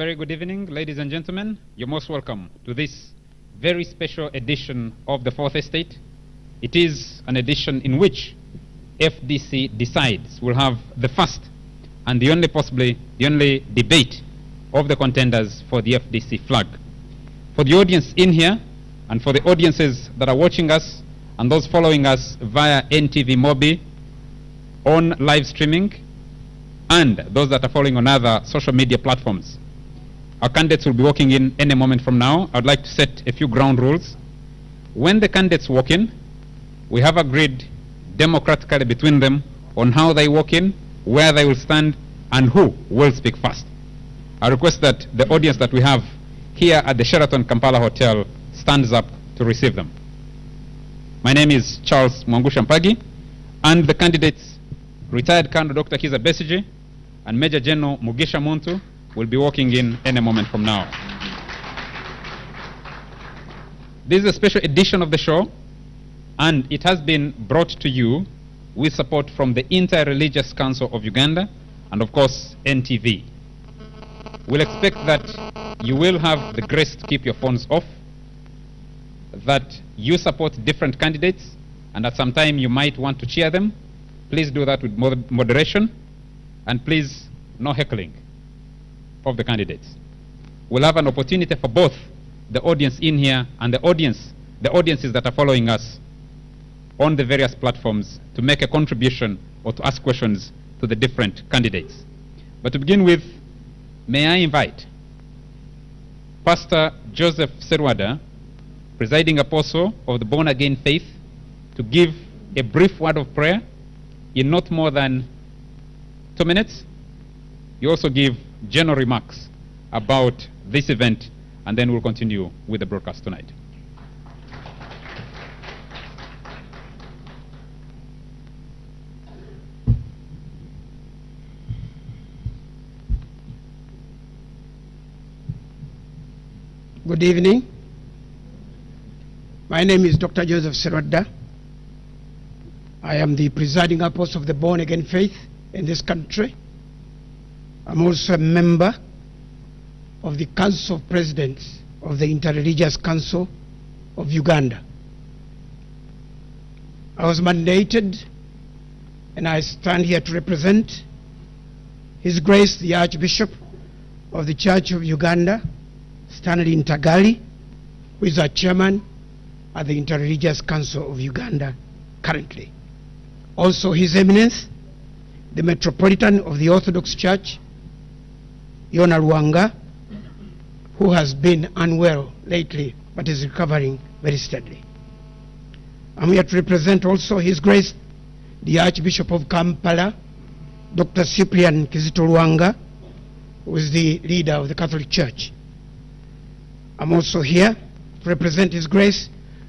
Very good evening, ladies and gentlemen. You're most welcome to this very special edition of the Fourth Estate. It is an edition in which FDC decides we'll have the first and possibly the only debate of the contenders for the FDC flag. For the audience in here and for the audiences that are watching us and those following us via NTV Mobi on live streaming and those that are following on other social media platforms, our candidates will be walking in any moment from now. I'd like to set a few ground rules. When the candidates walk in, we have agreed democratically between them on how they walk in, where they will stand, and who will speak first. I request that the audience that we have here at the Sheraton Kampala Hotel stands up to receive them. My name is Charles Mugisha Muntu, and the candidates, retired Colonel Dr. Kizza Besigye and Major General Mugisha Muntu, will be walking in any moment from now. This is a special edition of the show, and it has been brought to you with support from the Inter-Religious Council of Uganda and, of course, NTV. We'll expect that you will have the grace to keep your phones off, that you support different candidates, and at some time you might want to cheer them. Please do that with moderation, and please, no heckling of the candidates. We'll have an opportunity for both the audience in here and the audiences that are following us on the various platforms to make a contribution or to ask questions to the different candidates. But to begin with, may I invite Pastor Joseph Serwada, presiding apostle of the Born Again Faith, to give a brief word of prayer in not more than 2 minutes. You also give general remarks about this event, and then we'll continue with the broadcast tonight. Good evening. My name is Dr. Joseph Serwada. I am the presiding apostle of the Born Again Faith in this country. I'm also a member of the Council of Presidents of the Inter-Religious Council of Uganda. I was mandated, and I stand here to represent His Grace the Archbishop of the Church of Uganda, Stanley Ntagali, who is our chairman at the Inter-Religious Council of Uganda currently. Also His Eminence, the Metropolitan of the Orthodox Church, Yona Luanga, who has been unwell lately but is recovering very steadily. I'm here to represent also His Grace the Archbishop of Kampala, Dr. Cyprian Kizito Luanga, who is the leader of the Catholic Church. I'm also here to represent His Grace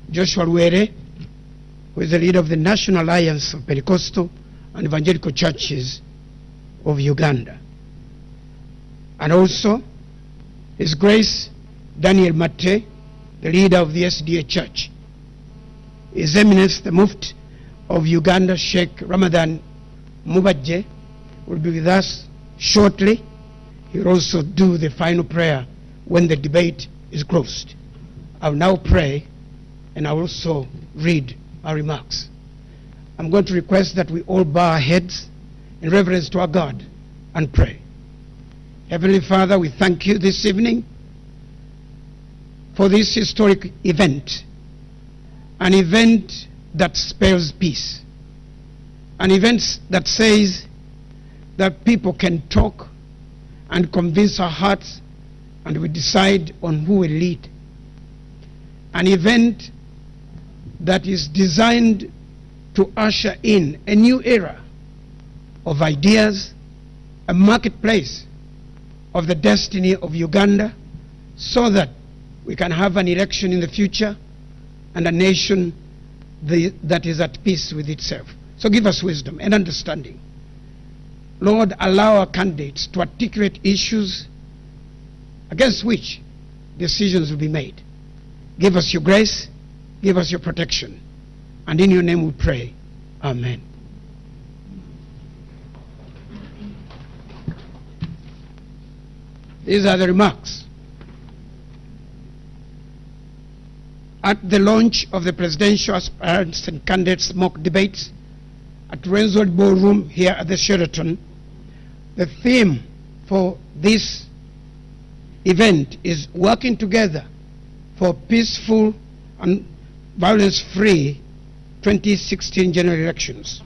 Joshua Luere, who is the leader of the National Alliance of Pentecostal and Evangelical Churches of Uganda. And also His Grace Daniel Mate, the leader of the SDA Church. His Eminence the Mufti of Uganda, Sheikh Ramadan Mubajje, will be with us shortly. He will also do the final prayer when the debate is closed. I will now pray, and I will also read our remarks. I'm going to request that we all bow our heads in reverence to our God and pray. Heavenly Father, we thank you this evening for this historic event, an event that spells peace, an event that says that people can talk and convince our hearts, and we decide on who will lead. An event that is designed to usher in a new era of ideas, a marketplace of the destiny of Uganda, so that we can have an election in the future and a nation that is at peace with itself. So give us wisdom and understanding. Lord, allow our candidates to articulate issues against which decisions will be made. Give us your grace, give us your protection, and in your name we pray. Amen. These are the remarks. At the launch of the presidential aspirants and candidates mock debates at Renswood Ballroom here at the Sheraton, the theme for this event is working together for peaceful and violence-free 2016 general elections.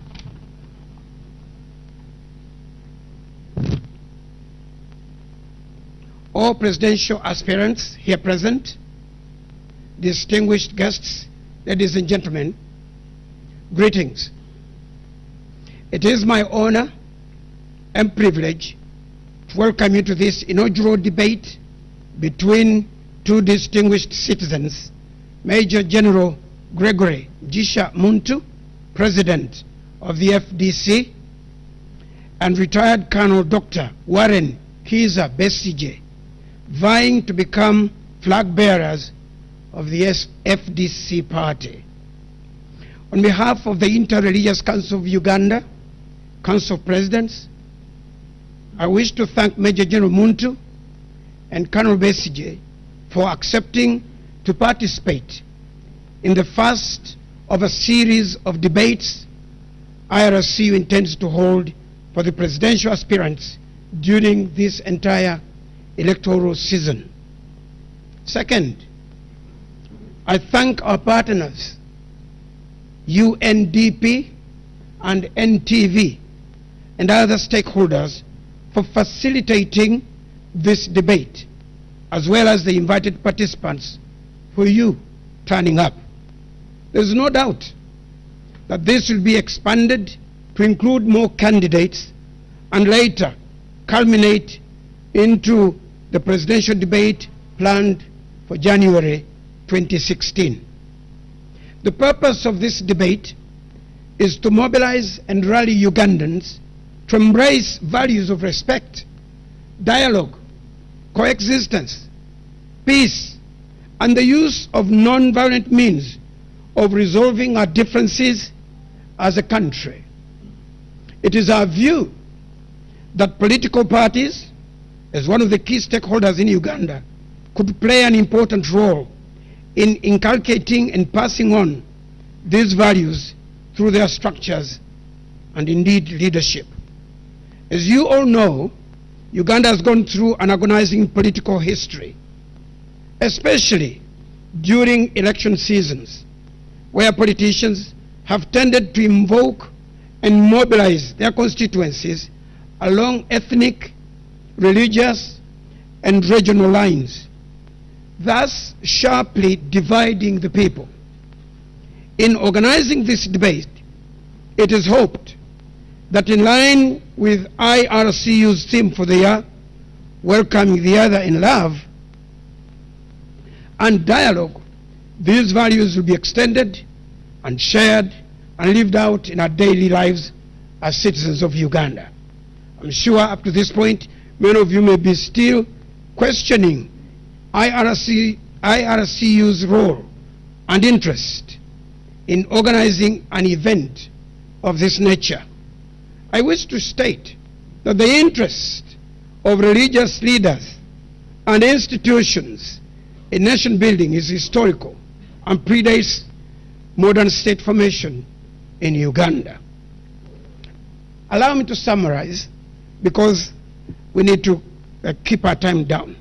All presidential aspirants here present, distinguished guests, ladies and gentlemen, greetings. It is my honor and privilege to welcome you to this inaugural debate between two distinguished citizens, Major General Gregory Mugisha Muntu, President of the FDC, and retired Colonel Dr. Warren Kizza Besigye, vying to become flag bearers of the FDC party. On behalf of the Inter-Religious Council of Uganda, Council of Presidents, I wish to thank Major General Muntu and Colonel Besigye for accepting to participate in the first of a series of debates IRCU intends to hold for the presidential aspirants during this entire electoral season. Second, I thank our partners, UNDP and NTV, and other stakeholders for facilitating this debate, as well as the invited participants for you turning up. There's no doubt that this will be expanded to include more candidates and later culminate into the presidential debate planned for January 2016. The purpose of this debate is to mobilize and rally Ugandans to embrace values of respect, dialogue, coexistence, peace, and the use of non-violent means of resolving our differences as a country. It is our view that political parties, as one of the key stakeholders in Uganda, could play an important role in inculcating and passing on these values through their structures and indeed leadership. As you all know, Uganda has gone through an agonizing political history, especially during election seasons, where politicians have tended to invoke and mobilize their constituencies along ethnic, religious, and regional lines, thus sharply dividing the people. In organizing this debate, it is hoped that in line with IRCU's theme for the year, welcoming the other in love and dialogue, these values will be extended and shared and lived out in our daily lives as citizens of Uganda. I'm sure up to this point, many of you may be still questioning IRCU's role and interest in organizing an event of this nature. I wish to state that the interest of religious leaders and institutions in nation building is historical and predates modern state formation in Uganda. Allow me to summarize, because we need to keep our time down.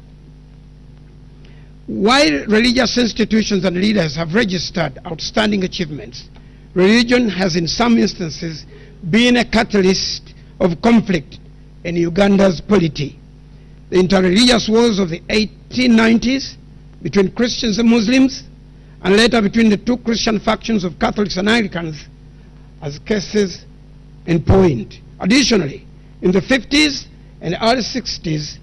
While religious institutions and leaders have registered outstanding achievements, religion has in some instances been a catalyst of conflict in Uganda's polity. The inter-religious wars of the 1890s between Christians and Muslims, and later between the two Christian factions of Catholics and Anglicans, as cases in point. Additionally, in the 50s and early 60s,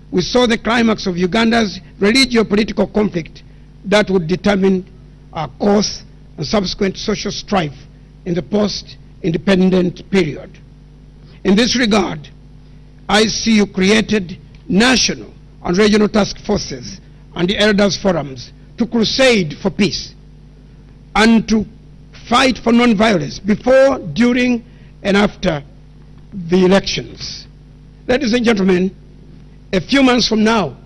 we saw the climax of Uganda's religio-political conflict that would determine our course and subsequent social strife in the post-independent period. In this regard, ICU created national and regional task forces and the elders forums to crusade for peace and to fight for non-violence before, during, and after the elections. Ladies and gentlemen, A few months from now,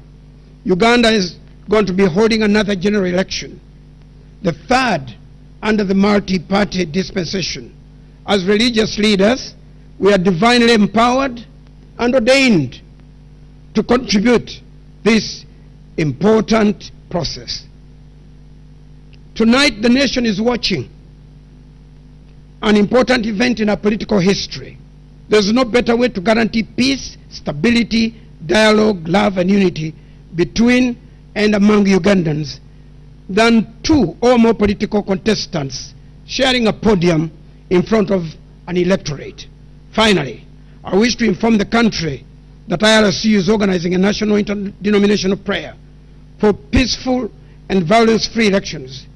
Uganda is going to be holding another general election, the third under the multi-party dispensation. As religious leaders, we are divinely empowered and ordained to contribute this important process. Tonight, the nation is watching an important event in our political history. There's no better way to guarantee peace, stability, dialogue, love, and unity between and among Ugandans than two or more political contestants sharing a podium in front of an electorate. Finally, I wish to inform the country that IRC is organizing a national interdenominational prayer for peaceful and violence-free elections,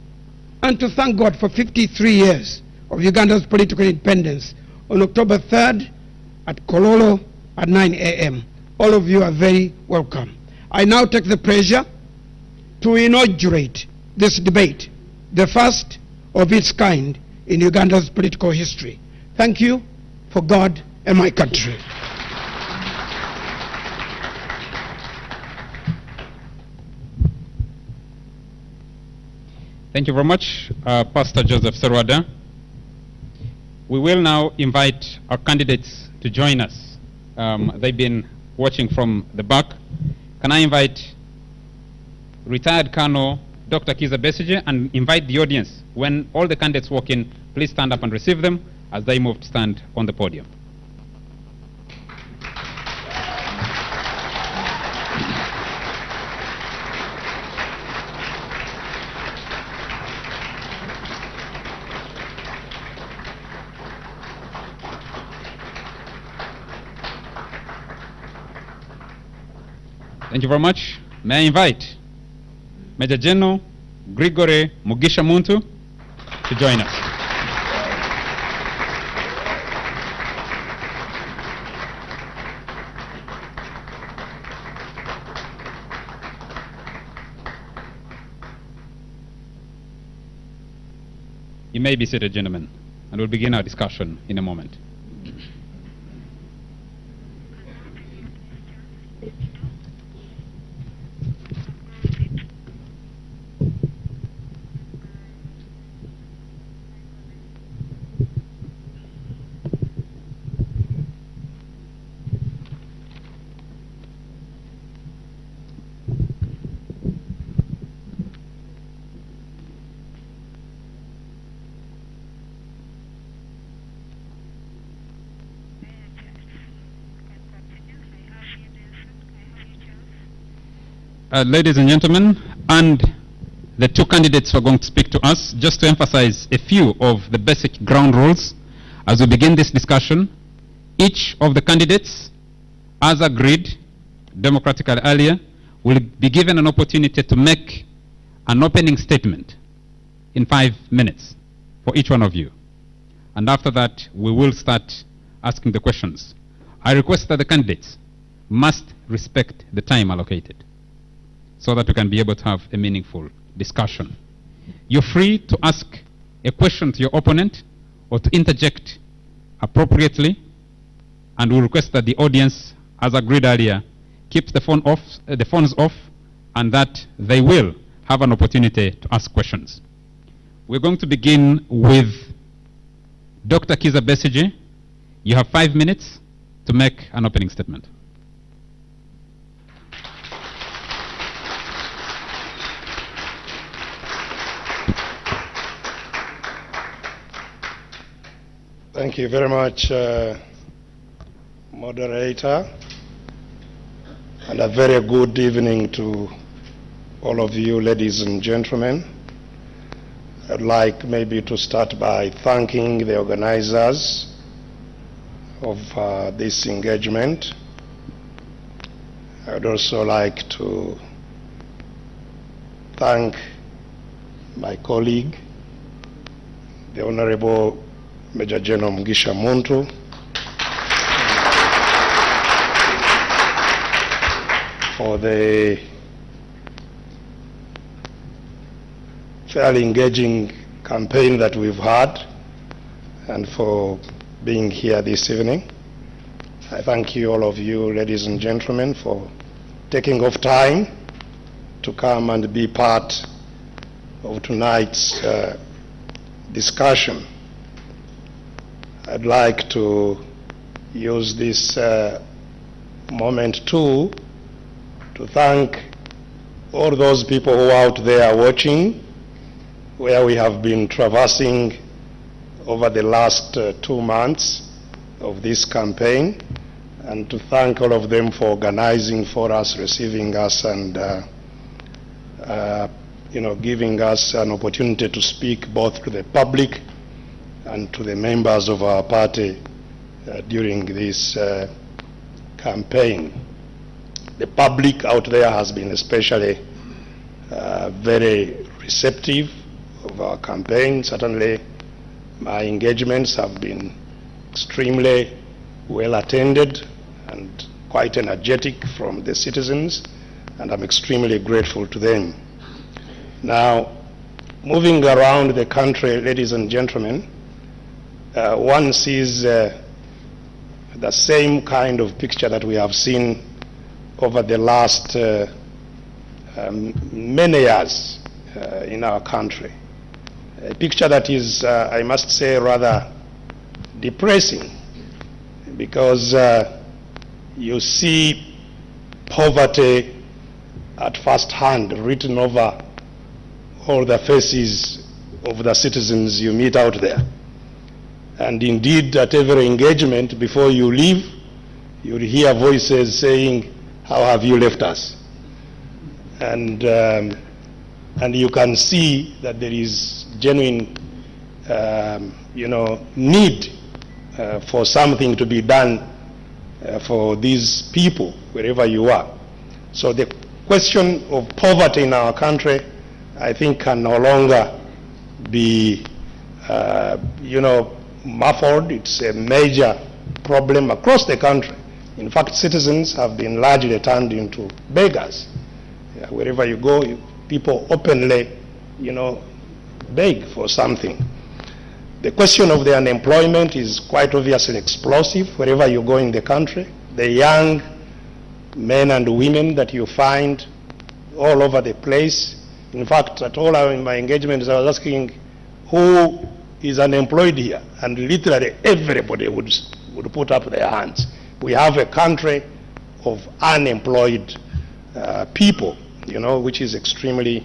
and to thank God for 53 years of Uganda's political independence on October 3rd at Kololo at 9 a.m. All of you are very welcome. I now take the pleasure to inaugurate this debate, the first of its kind in Uganda's political history. Thank you for God and my country. Thank you very much, Pastor Joseph Serwada. We will now invite our candidates to join us. They've been watching from the back. Can I invite retired Colonel Dr. Kizza Besigye and invite the audience? When all the candidates walk in, please stand up and receive them as they move to stand on the podium. Thank you very much. May I invite Major General Gregory Mugisha Muntu to join us. You may be seated, gentlemen, and we'll begin our discussion in a moment. Ladies and gentlemen, and the two candidates who are going to speak to us, just to emphasize a few of the basic ground rules as we begin this discussion. Each of the candidates, as agreed democratically earlier, will be given an opportunity to make an opening statement in 5 minutes for each one of you. And after that, we will start asking the questions. I request that the candidates must respect the time allocated, so that we can be able to have a meaningful discussion. You're free to ask a question to your opponent or to interject appropriately, and we request that the audience, as agreed earlier, keeps the phones off, and that they will have an opportunity to ask questions. We're going to begin with Dr. Kizza Besigye. You have 5 minutes to make an opening statement. Thank you very much, moderator, and a very good evening to all of you, ladies and gentlemen. I'd like maybe to start by thanking the organizers of this engagement. I'd also like to thank my colleague, the Honorable Major General Mugisha Muntu, for the fairly engaging campaign that we've had and for being here this evening. I thank you, all of you, ladies and gentlemen, for taking of time to come and be part of tonight's discussion. I'd like to use this moment too to thank all those people who are out there watching, where we have been traversing over the last 2 months of this campaign, and to thank all of them for organizing for us, receiving us, and giving us an opportunity to speak both to the public and to the members of our party during this campaign. The public out there has been especially very receptive of our campaign. Certainly, my engagements have been extremely well attended and quite energetic from the citizens, and I'm extremely grateful to them. Now, moving around the country, ladies and gentlemen, one sees the same kind of picture that we have seen over the last many years in our country. A picture that is, I must say, rather depressing, because you see poverty at first hand written over all the faces of the citizens you meet out there. And indeed, at every engagement, before you leave, you'll hear voices saying, "How have you left us?" And you can see that there is genuine, need for something to be done for these people, wherever you are. So the question of poverty in our country, I think, can no longer be, muffled. It's a major problem across the country. In fact, citizens have been largely turned into beggars. Wherever you go, people openly, beg for something. The question of the unemployment is quite obviously explosive wherever you go in the country. The young men and women that you find all over the place. In fact, at all my engagements, I was asking who is unemployed here, and literally everybody would put up their hands. We have a country of unemployed people, which is extremely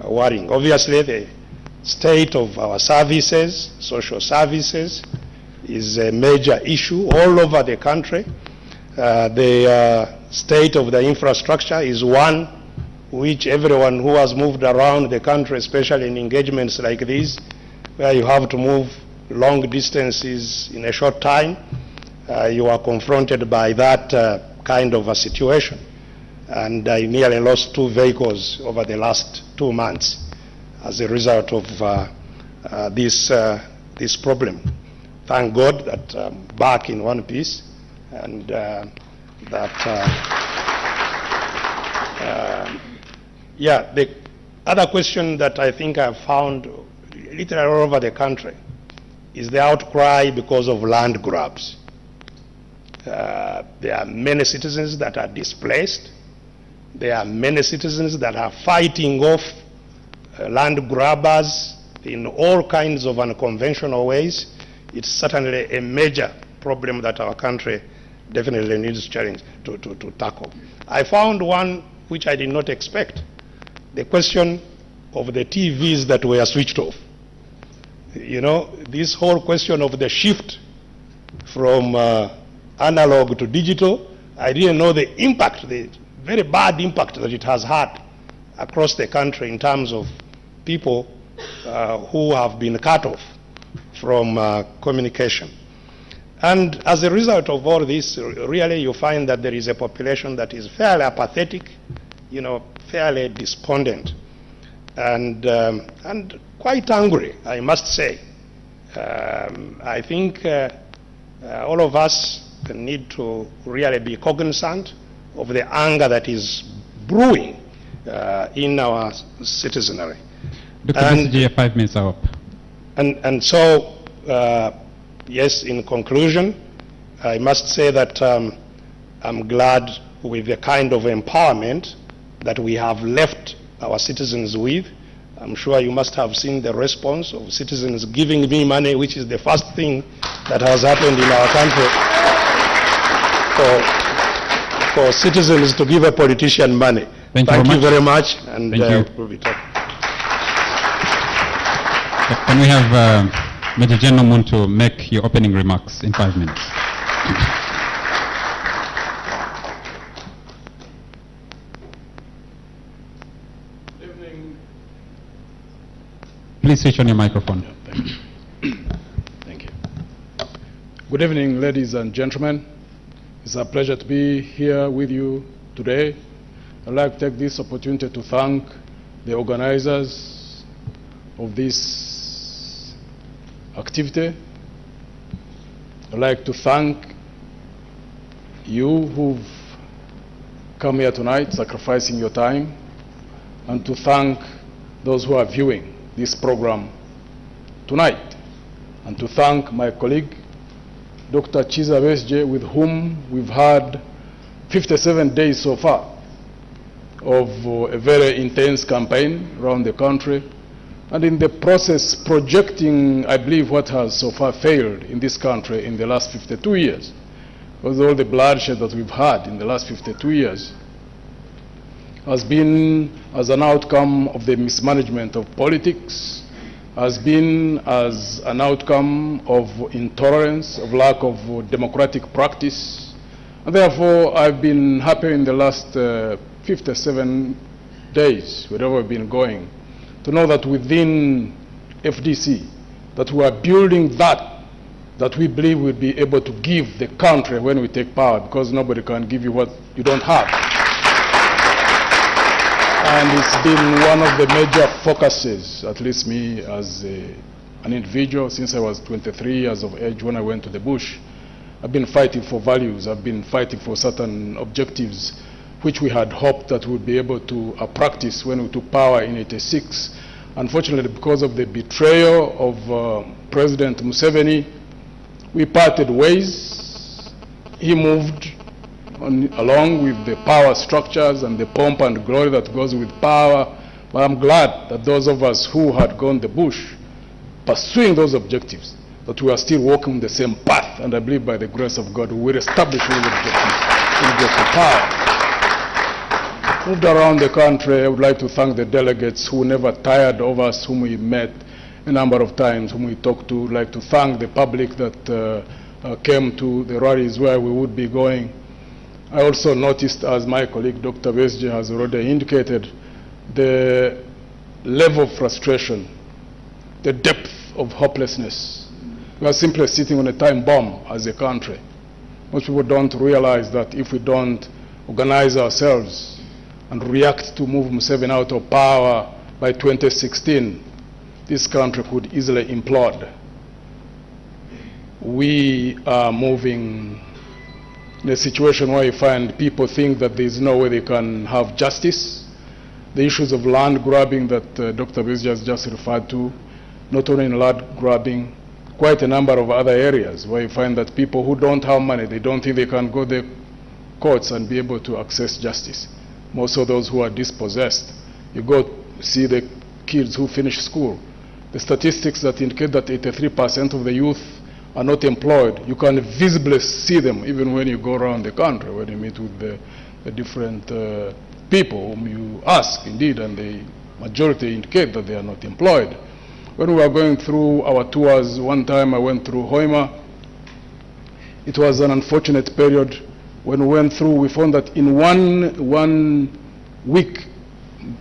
worrying. Obviously, the state of our services, social services, is a major issue all over the country. The state of the infrastructure is one which everyone who has moved around the country, especially in engagements like these, where you have to move long distances in a short time, you are confronted by that kind of a situation. And I nearly lost 2 vehicles over the last 2 months as a result of this problem. Thank God that I'm back in one piece, and the other question that I think I've found literally all over the country is the outcry because of land grabs. There are many citizens that are displaced. There are many citizens that are fighting off land grabbers in all kinds of unconventional ways. It's certainly a major problem that our country definitely needs to tackle. I found one which I did not expect, the question of the TVs that were switched off. This whole question of the shift from analog to digital, I didn't know the impact, the very bad impact that it has had across the country in terms of people who have been cut off from communication. And as a result of all this, really you find that there is a population that is fairly apathetic, fairly despondent, and quite angry, I must say. I think all of us need to really be cognizant of the anger that is brewing in our citizenry. Dr. Besigye, 5 minutes are up. And so, yes, in conclusion, I must say that I'm glad with the kind of empowerment that we have left our citizens with. I'm sure you must have seen the response of citizens giving me money, which is the first thing that has happened in our country for citizens to give a politician money. Thank you very much. And we'll be talking. Can we have Major General Muntu make your opening remarks in 5 minutes? Please switch on your microphone. Thank you. Thank you. Good evening, ladies and gentlemen. It's a pleasure to be here with you today. I'd like to take this opportunity to thank the organizers of this activity. I'd like to thank you who've come here tonight, sacrificing your time, and to thank those who are viewing this program tonight, and to thank my colleague, Dr. Kizza Besigye, with whom we've had 57 days so far of a very intense campaign around the country, and in the process projecting, I believe, what has so far failed in this country in the last 52 years. Because all the bloodshed that we've had in the last 52 years has been as an outcome of the mismanagement of politics, has been as an outcome of intolerance, of lack of democratic practice. And therefore, I've been happy in the last 57 days, wherever we've been going, to know that within FDC, that we are building that we believe we'll be able to give the country when we take power, because nobody can give you what you don't have. And it's been one of the major focuses, at least me as an individual, since I was 23 years of age when I went to the bush. I've been fighting for values, I've been fighting for certain objectives which we had hoped that we'd be able to practice when we took power in '86. Unfortunately, because of the betrayal of President Museveni, we parted ways. He moved along with the power structures and the pomp and glory that goes with power. But I'm glad that those of us who had gone the bush, pursuing those objectives, that we are still walking the same path, and I believe by the grace of God we will establish those objectives and get to power. Moved around the country, I would like to thank the delegates who never tired of us, whom we met a number of times, whom we talked to. I'd like to thank the public that came to the rallies where we would be going. I also noticed, as my colleague Dr. Besigye has already indicated, the level of frustration, the depth of hopelessness. We are simply sitting on a time bomb as a country. Most people don't realize that if we don't organize ourselves and react to move Museveni out of power by 2016, this country could easily implode. We are moving in a situation where you find people think that there is no way they can have justice. The issues of land grabbing that Dr. Besigye has just referred to, not only in land grabbing, quite a number of other areas where you find that people who don't have money, they don't think they can go to the courts and be able to access justice. Most of those who are dispossessed, you go see the kids who finish school. The statistics that indicate that 83% of the youth are not employed. You can visibly see them even when you go around the country, when you meet with the different people whom you ask, indeed, and the majority indicate that they are not employed. When we were going through our tours, one time I went through Hoima. It was an unfortunate period. When we went through, we found that in one week,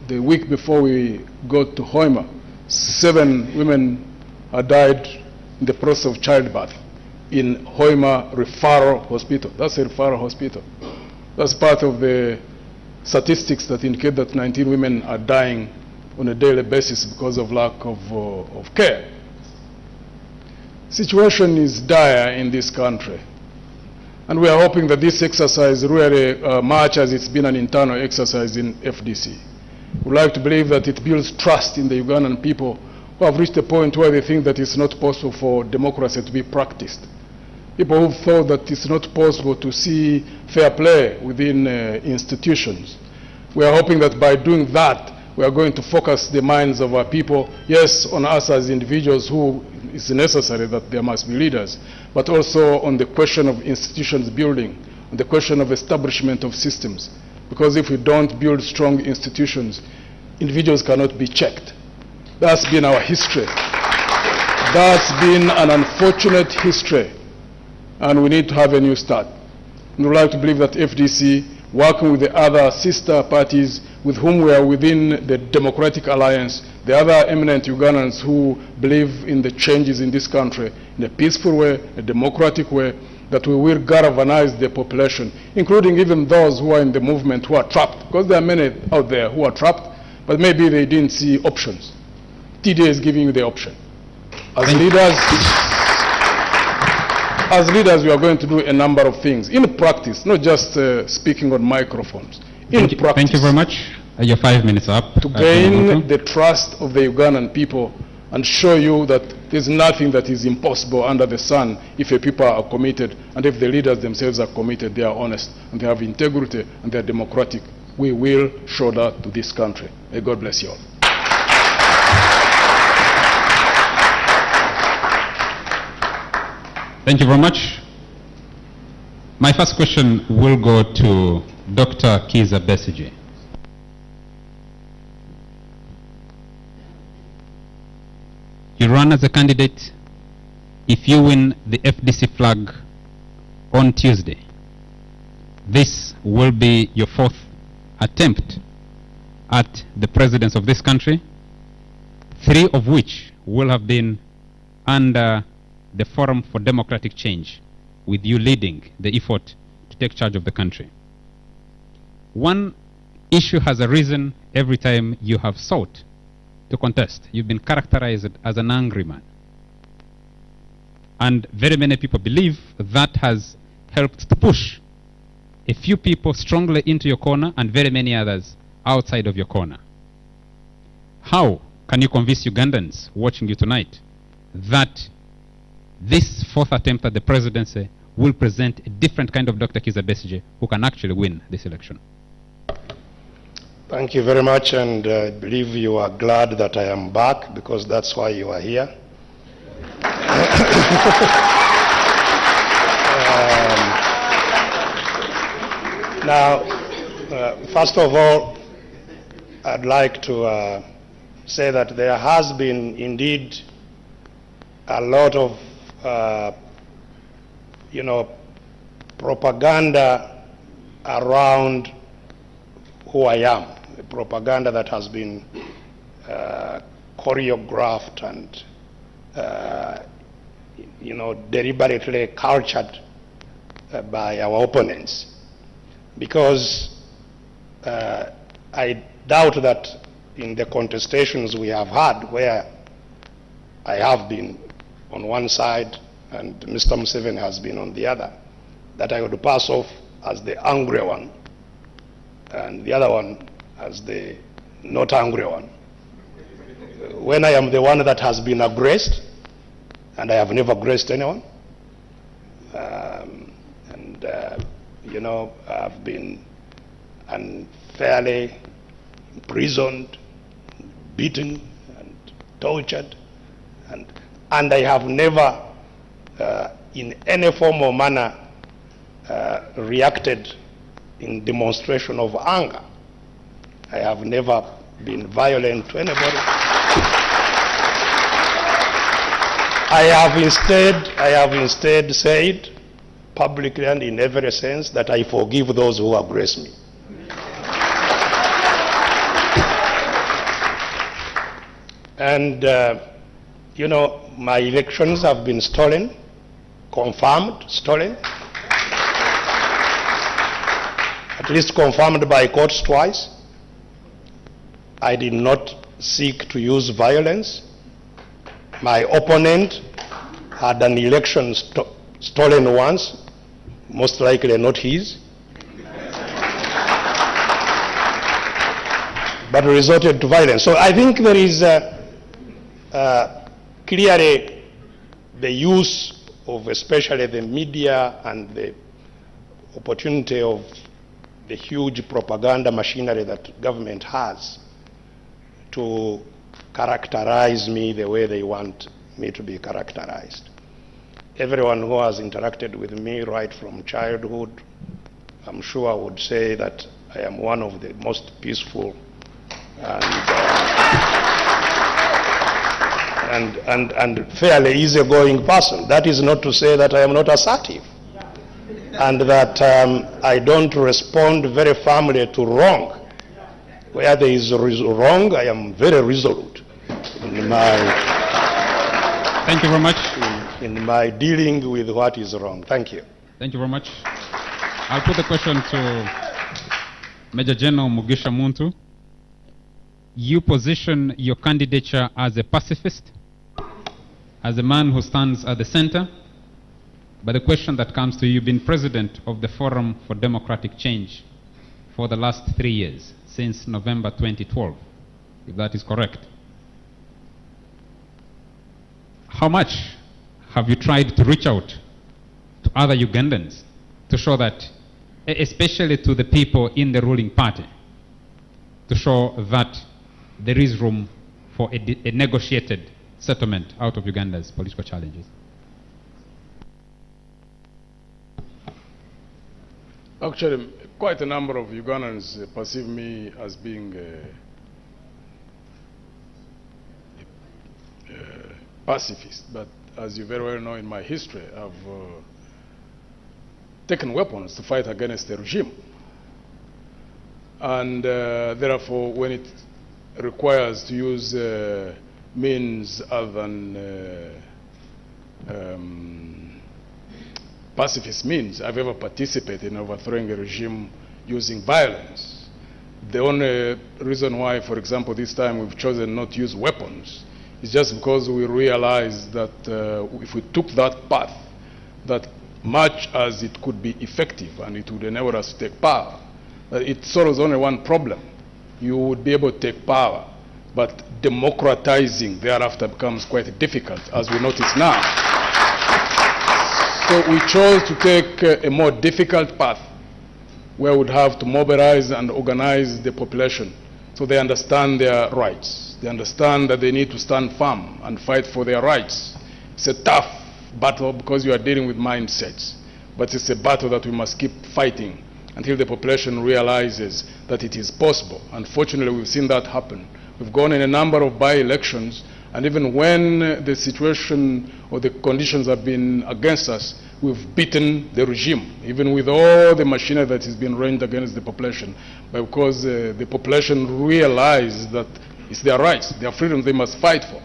the week before we got to Hoima, 7 women had died in the process of childbirth in Hoima Referral Hospital. That's a referral hospital. That's part of the statistics that indicate that 19 women are dying on a daily basis because of lack of care. Situation is dire in this country. And we are hoping that this exercise really, much as it's been an internal exercise in FDC, we'd like to believe that it builds trust in the Ugandan people who have reached a point where they think that it's not possible for democracy to be practiced. people who thought that it's not possible to see fair play within institutions. We are hoping that by doing that, we are going to focus the minds of our people, yes, on us as individuals who it's necessary that there must be leaders, but also on the question of institutions building, on the question of establishment of systems. Because if we don't build strong institutions, individuals cannot be checked. That's been our history. That's been an unfortunate history, and we need to have a new start. We would like to believe that FDC, working with the other sister parties with whom we are within the Democratic Alliance, the other eminent Ugandans who believe in the changes in this country in a peaceful way, a democratic way, that we will galvanize the population, including even those who are in the movement who are trapped, because there are many out there who are trapped, but maybe they didn't see options. TDA is giving you the option. As leaders, we are going to do a number of things in practice, not just speaking on microphones. In practice. Thank you very much. Your 5 minutes up. To gain the trust of the Ugandan people and show you that there's nothing that is impossible under the sun if a people are committed, and if the leaders themselves are committed, they are honest, and they have integrity, and they are democratic. We will show that to this country. May God bless you all. Thank you very much. My first question will go to Dr. Kizza Besigye. You run as a candidate. If you win the FDC flag on Tuesday, this will be your 4th attempt at the presidency of this country, 3 of which will have been under the Forum for Democratic Change, with you leading the effort to take charge of the country. One issue has arisen every time you have sought to contest. You've been characterized as an angry man. And very many people believe that has helped to push a few people strongly into your corner and very many others outside of your corner. How can you convince Ugandans watching you tonight that this 4th attempt at the presidency will present a different kind of Dr. Kizza Besigye who can actually win this election? Thank you very much, and I believe you are glad that I am back, because that's why you are here. Now, first of all, I'd like to say that there has been indeed a lot of propaganda around who I am, a propaganda that has been choreographed and deliberately cultured by our opponents, because I doubt that in the contestations we have had, where I have been on one side and Mr. Museveni has been on the other, that I would pass off as the angry one and the other one as the not angry one, when I am the one that has been aggressed, and I have never aggressed anyone. I've been unfairly imprisoned, beaten, and tortured, and I have never, in any form or manner, reacted in demonstration of anger. I have never been violent to anybody. I have instead said publicly and in every sense that I forgive those who aggress me. And my elections have been stolen, confirmed, stolen, at least confirmed by courts twice. I did not seek to use violence. My opponent had an election stolen once, most likely not his, but resorted to violence. So I think there is clearly the use of especially the media and the opportunity of the huge propaganda machinery that government has to characterize me the way they want me to be characterized. Everyone who has interacted with me right from childhood, I'm sure would say that I am one of the most peaceful and fairly easygoing person. That is not to say that I am not assertive, and that I don't respond very firmly to wrong. Where there is wrong, I am very resolute in my. Thank you very much. In my dealing with what is wrong. Thank you. Thank you very much. I'll put the question to Major General Mugisha Muntu. You position your candidature as a pacifist, as a man who stands at the center. But the question that comes to you, you've been president of the Forum for Democratic Change for the last 3 years, since November 2012, if that is correct. How much have you tried to reach out to other Ugandans to show that, especially to the people in the ruling party, to show that there is room for a negotiated settlement out of Uganda's political challenges? Actually, quite a number of Ugandans perceive me as being a pacifist, but as you very well know, in my history, I've taken weapons to fight against the regime. And therefore, when it requires to use means other than pacifist means, I've ever participated in overthrowing a regime using violence. The only reason why, for example, this time we've chosen not to use weapons is just because we realized that if we took that path, that much as it could be effective and it would enable us to take power, it solves only one problem. You would be able to take power, but democratizing thereafter becomes quite difficult, as we notice now. So we chose to take a more difficult path, where we would have to mobilize and organize the population so they understand their rights. They understand that they need to stand firm and fight for their rights. It's a tough battle because you are dealing with mindsets, but it's a battle that we must keep fighting until the population realizes that it is possible. Unfortunately, we've seen that happen. We've gone in a number of by-elections, and even when the situation or the conditions have been against us, we've beaten the regime, even with all the machinery that has been ranged against the population. But because the population realized that it's their rights, their freedoms they must fight for,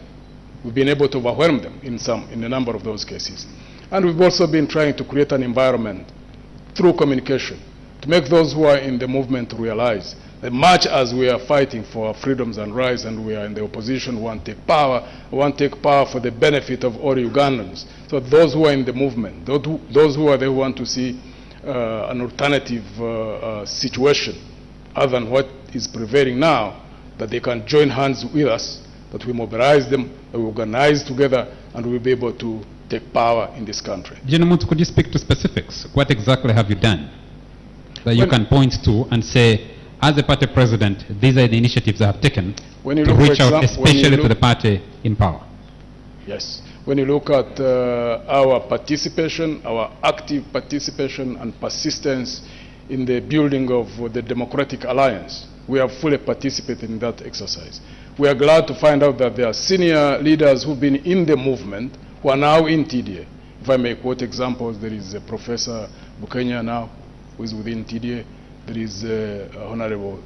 we've been able to overwhelm them in a number of those cases. And we've also been trying to create an environment through communication to make those who are in the movement realize that much as we are fighting for our freedoms and rights and we are in the opposition, we want to take power, we want to take power for the benefit of all Ugandans. So those who are in the movement, those who are there who want to see an alternative situation other than what is prevailing now, that they can join hands with us, that we mobilize them, that we organize together, and we'll be able to take power in this country. General Muntu, could you speak to specifics? What exactly have you done that you can point to and say, as a party president, these are the initiatives I have taken to reach out, especially to the party in power? Yes. When you look at our participation, our active participation and persistence in the building of the Democratic Alliance, we have fully participated in that exercise. We are glad to find out that there are senior leaders who've been in the movement who are now in TDA. If I may quote examples, there is Professor Bukenya now, who is within TDA. There is Honorable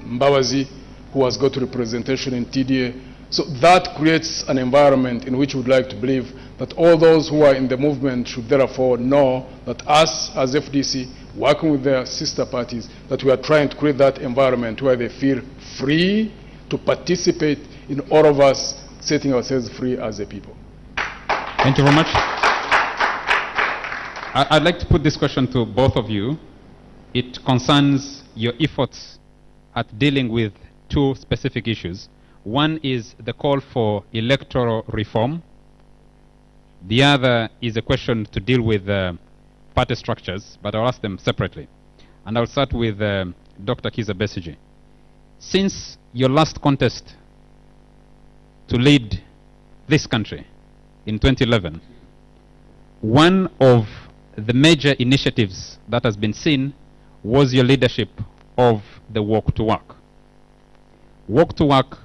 Mbabazi, who has got representation in TDA. So that creates an environment in which we would like to believe that all those who are in the movement should therefore know that us as FDC, working with their sister parties, that we are trying to create that environment where they feel free to participate in all of us setting ourselves free as a people. Thank you very much. I'd like to put this question to both of you. It concerns your efforts at dealing with two specific issues. One is the call for electoral reform, The other is a question to deal with party structures, but I'll ask them separately. And I'll start with Dr. Kizza Besigye. Since your last contest to lead this country in 2011, one of the major initiatives that has been seen was your leadership of the Walk to Work. Walk to Work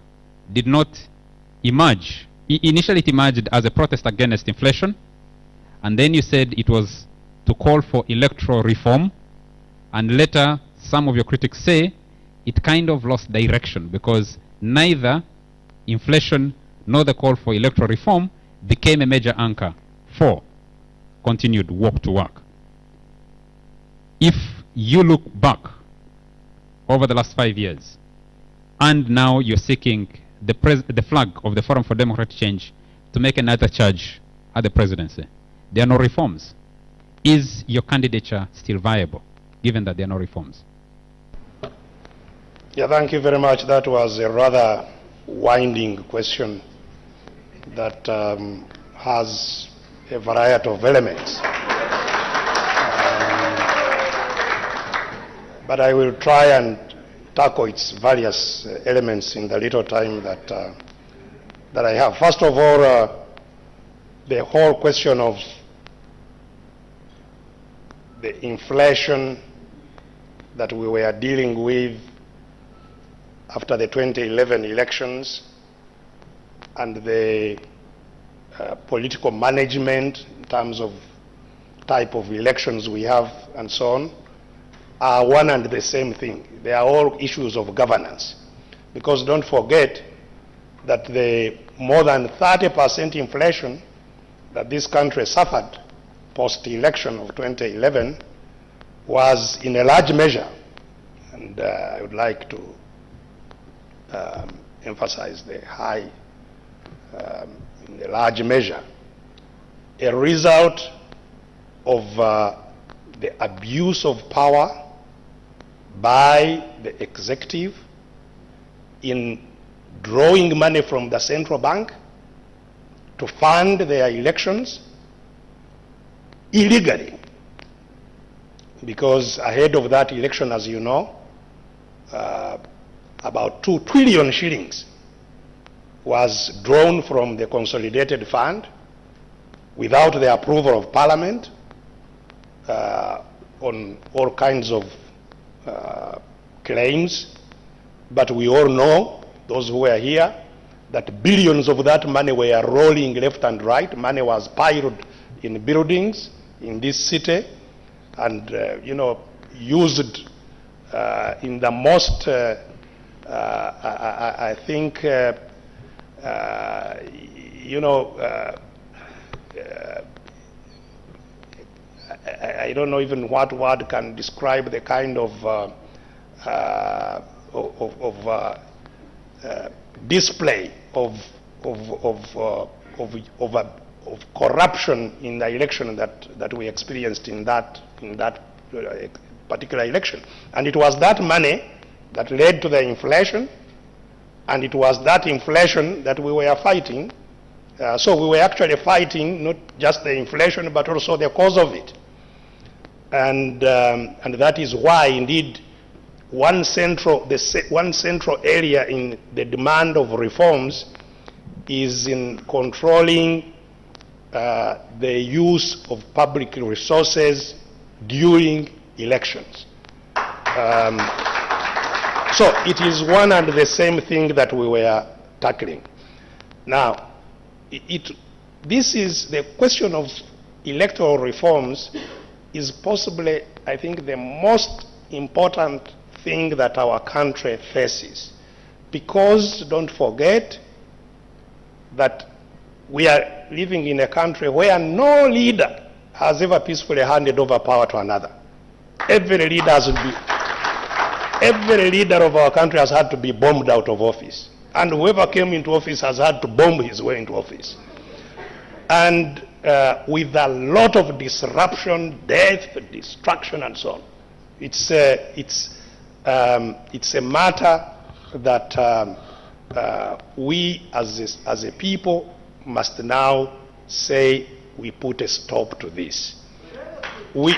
did not emerge. Initially it emerged as a protest against inflation, and then you said it was to call for electoral reform, and later some of your critics say it kind of lost direction because neither inflation nor the call for electoral reform became a major anchor for continued Walk to Work. If you look back over the last 5 years, and now you're seeking the flag of the Forum for Democratic Change to make another charge at the presidency, there are no reforms. Is your candidature still viable, given that there are no reforms? Yeah, thank you very much. That was a rather winding question that has a variety of elements. But I will try and tackle its various elements in the little time that I have. First of all, the whole question of the inflation that we were dealing with after the 2011 elections and the political management in terms of type of elections we have and so on are one and the same thing. They are all issues of governance. Because don't forget that the more than 30% inflation that this country suffered post-election of 2011 was in a large measure, and I would like to emphasize the high, in a large measure, a result of the abuse of power by the executive in drawing money from the central bank to fund their elections illegally. Because ahead of that election, as you know, about 2 trillion shillings was drawn from the consolidated fund without the approval of Parliament on all kinds of claims. But we all know, those who were here, that billions of that money were rolling left and right. Money was piled in buildings in this city and used in the most I think I don't know even what word can describe the kind of display of corruption in the election that we experienced in that particular election. And it was that money that led to the inflation, and it was that inflation that we were fighting. So we were actually fighting not just the inflation, but also the cause of it. And that is why, indeed, one central area in the demand of reforms is in controlling the use of public resources during elections. So it is one and the same thing that we were tackling. Now, this is the question of electoral reforms is possibly, I think, the most important thing that our country faces. Because don't forget that we are living in a country where no leader has ever peacefully handed over power to another. Every leader of our country has had to be bombed out of office. And whoever came into office has had to bomb his way into office. And with a lot of disruption, death, destruction, and so on. It's a matter that we as a people must now say we put a stop to this. We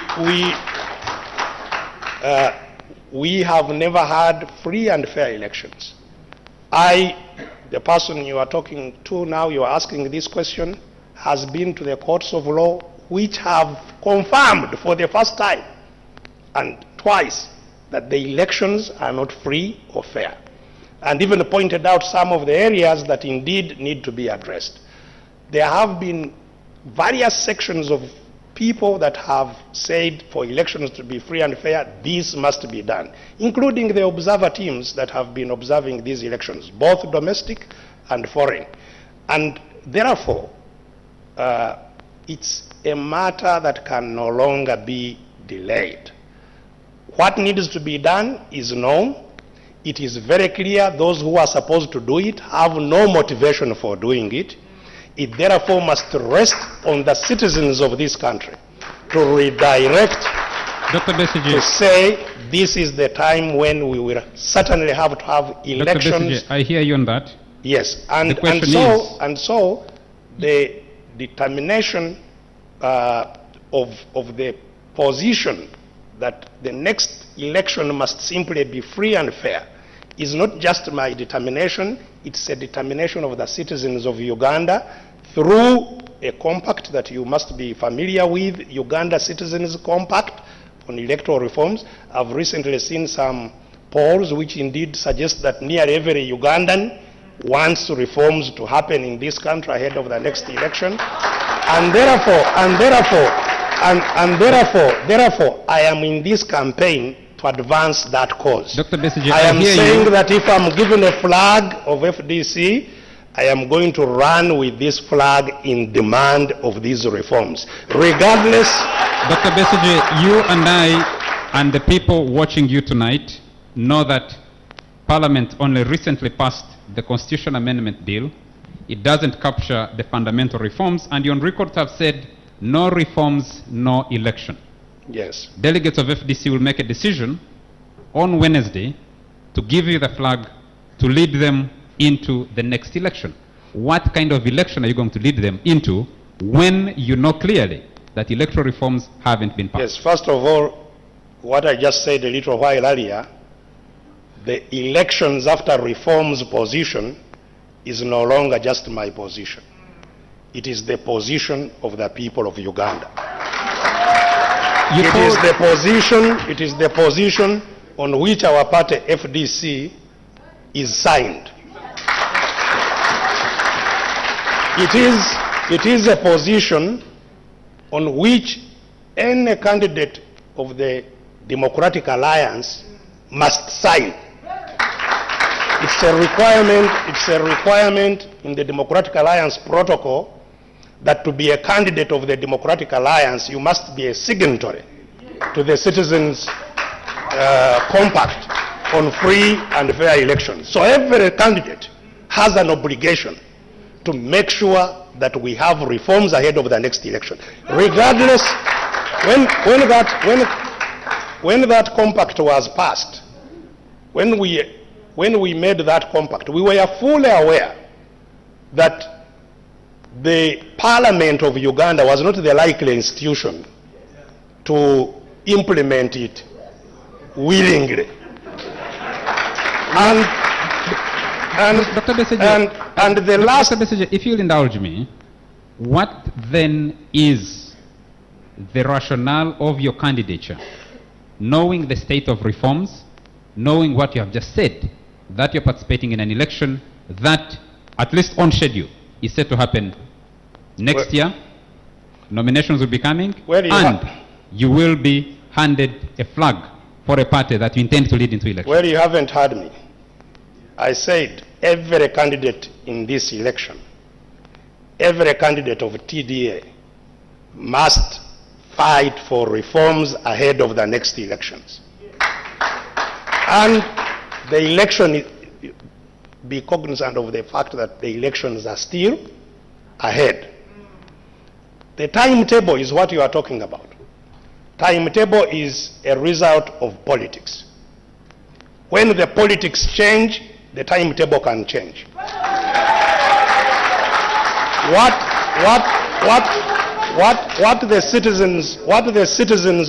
have never had free and fair elections. The person you are talking to now, you are asking this question, has been to the courts of law, which have confirmed for the first time and twice that the elections are not free or fair, and even pointed out some of the areas that indeed need to be addressed. There have been various sections of people that have said for elections to be free and fair, this must be done, including the observer teams that have been observing these elections, both domestic and foreign. And therefore, it's a matter that can no longer be delayed. What needs to be done is known. It is very clear those who are supposed to do it have no motivation for doing it. It therefore must rest on the citizens of this country to redirect, Dr. Besigye, to say this is the time when we will certainly have to have elections. Dr. Besigye, I hear you on that. Yes, The so the determination of the position that the next election must simply be free and fair is not just my determination, it's a determination of the citizens of Uganda through a compact that you must be familiar with, Uganda Citizens Compact on electoral reforms. I've recently seen some polls which indeed suggest that nearly every Ugandan wants reforms to happen in this country ahead of the next election. And therefore, I am in this campaign to advance that cause. Dr. Besigye, I am hear saying you. that if I'm given a flag of FDC, I am going to run with this flag in demand of these reforms. Regardless, Dr. Besigye, you and I and the people watching you tonight know that Parliament only recently passed the Constitution Amendment Bill. It doesn't capture the fundamental reforms, and you're on record to have said no reforms, no election. yes. Delegates of FDC will make a decision on Wednesday to give you the flag to lead them into the next election. What kind of election are you going to lead them into when you know clearly that electoral reforms haven't been passed? Yes, first of all, what I just said a little while earlier, the elections after reforms position is no longer just my position. It is the position of the people of Uganda. It is the position on which our party FDC is signed. It is a position on which any candidate of the Democratic Alliance must sign. It's a requirement in the Democratic Alliance protocol that to be a candidate of the Democratic Alliance, you must be a signatory to the Citizens Compact on free and fair elections. So every candidate has an obligation to make sure that we have reforms ahead of the next election. Regardless, when that compact was passed, when we made that compact, we were fully aware that the Parliament of Uganda was not the likely institution to implement it willingly. Dr. Besigye, and the last... Dr. Besigye, if you'll indulge me, what then is the rationale of your candidature, knowing the state of reforms, knowing what you have just said, that you're participating in an election that, at least on schedule, is set to happen next year, nominations will be coming, and you will be handed a flag for a party that you intend to lead into election? Well, you haven't heard me. I said every candidate in this election, every candidate of TDA must fight for reforms ahead of the next elections. And the election, be cognizant of the fact that the elections are still ahead. The timetable is what you are talking about. Timetable is a result of politics. When the politics change, the timetable can what the citizens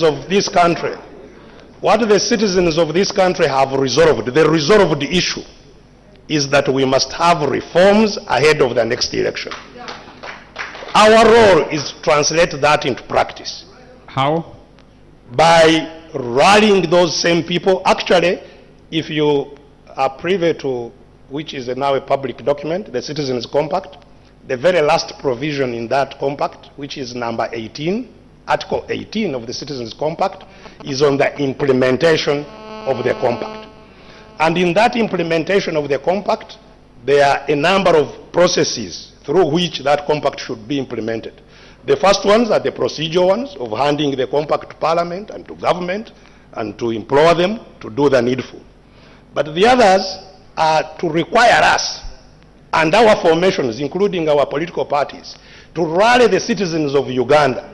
of this country have resolved, the resolved issue is that we must have reforms ahead of the next election. Our role is to translate that into practice. How? By rallying those same people. Actually, if you are privy to, which is now a public document, the Citizens Compact, the very last provision in that compact, which is number 18, Article 18 of the Citizens Compact, is on the implementation of the compact. And in that implementation of the compact, there are a number of processes through which that compact should be implemented. The first ones are the procedural ones of handing the compact to Parliament and to government and to implore them to do the needful. But the others are to require us and our formations, including our political parties, to rally the citizens of Uganda,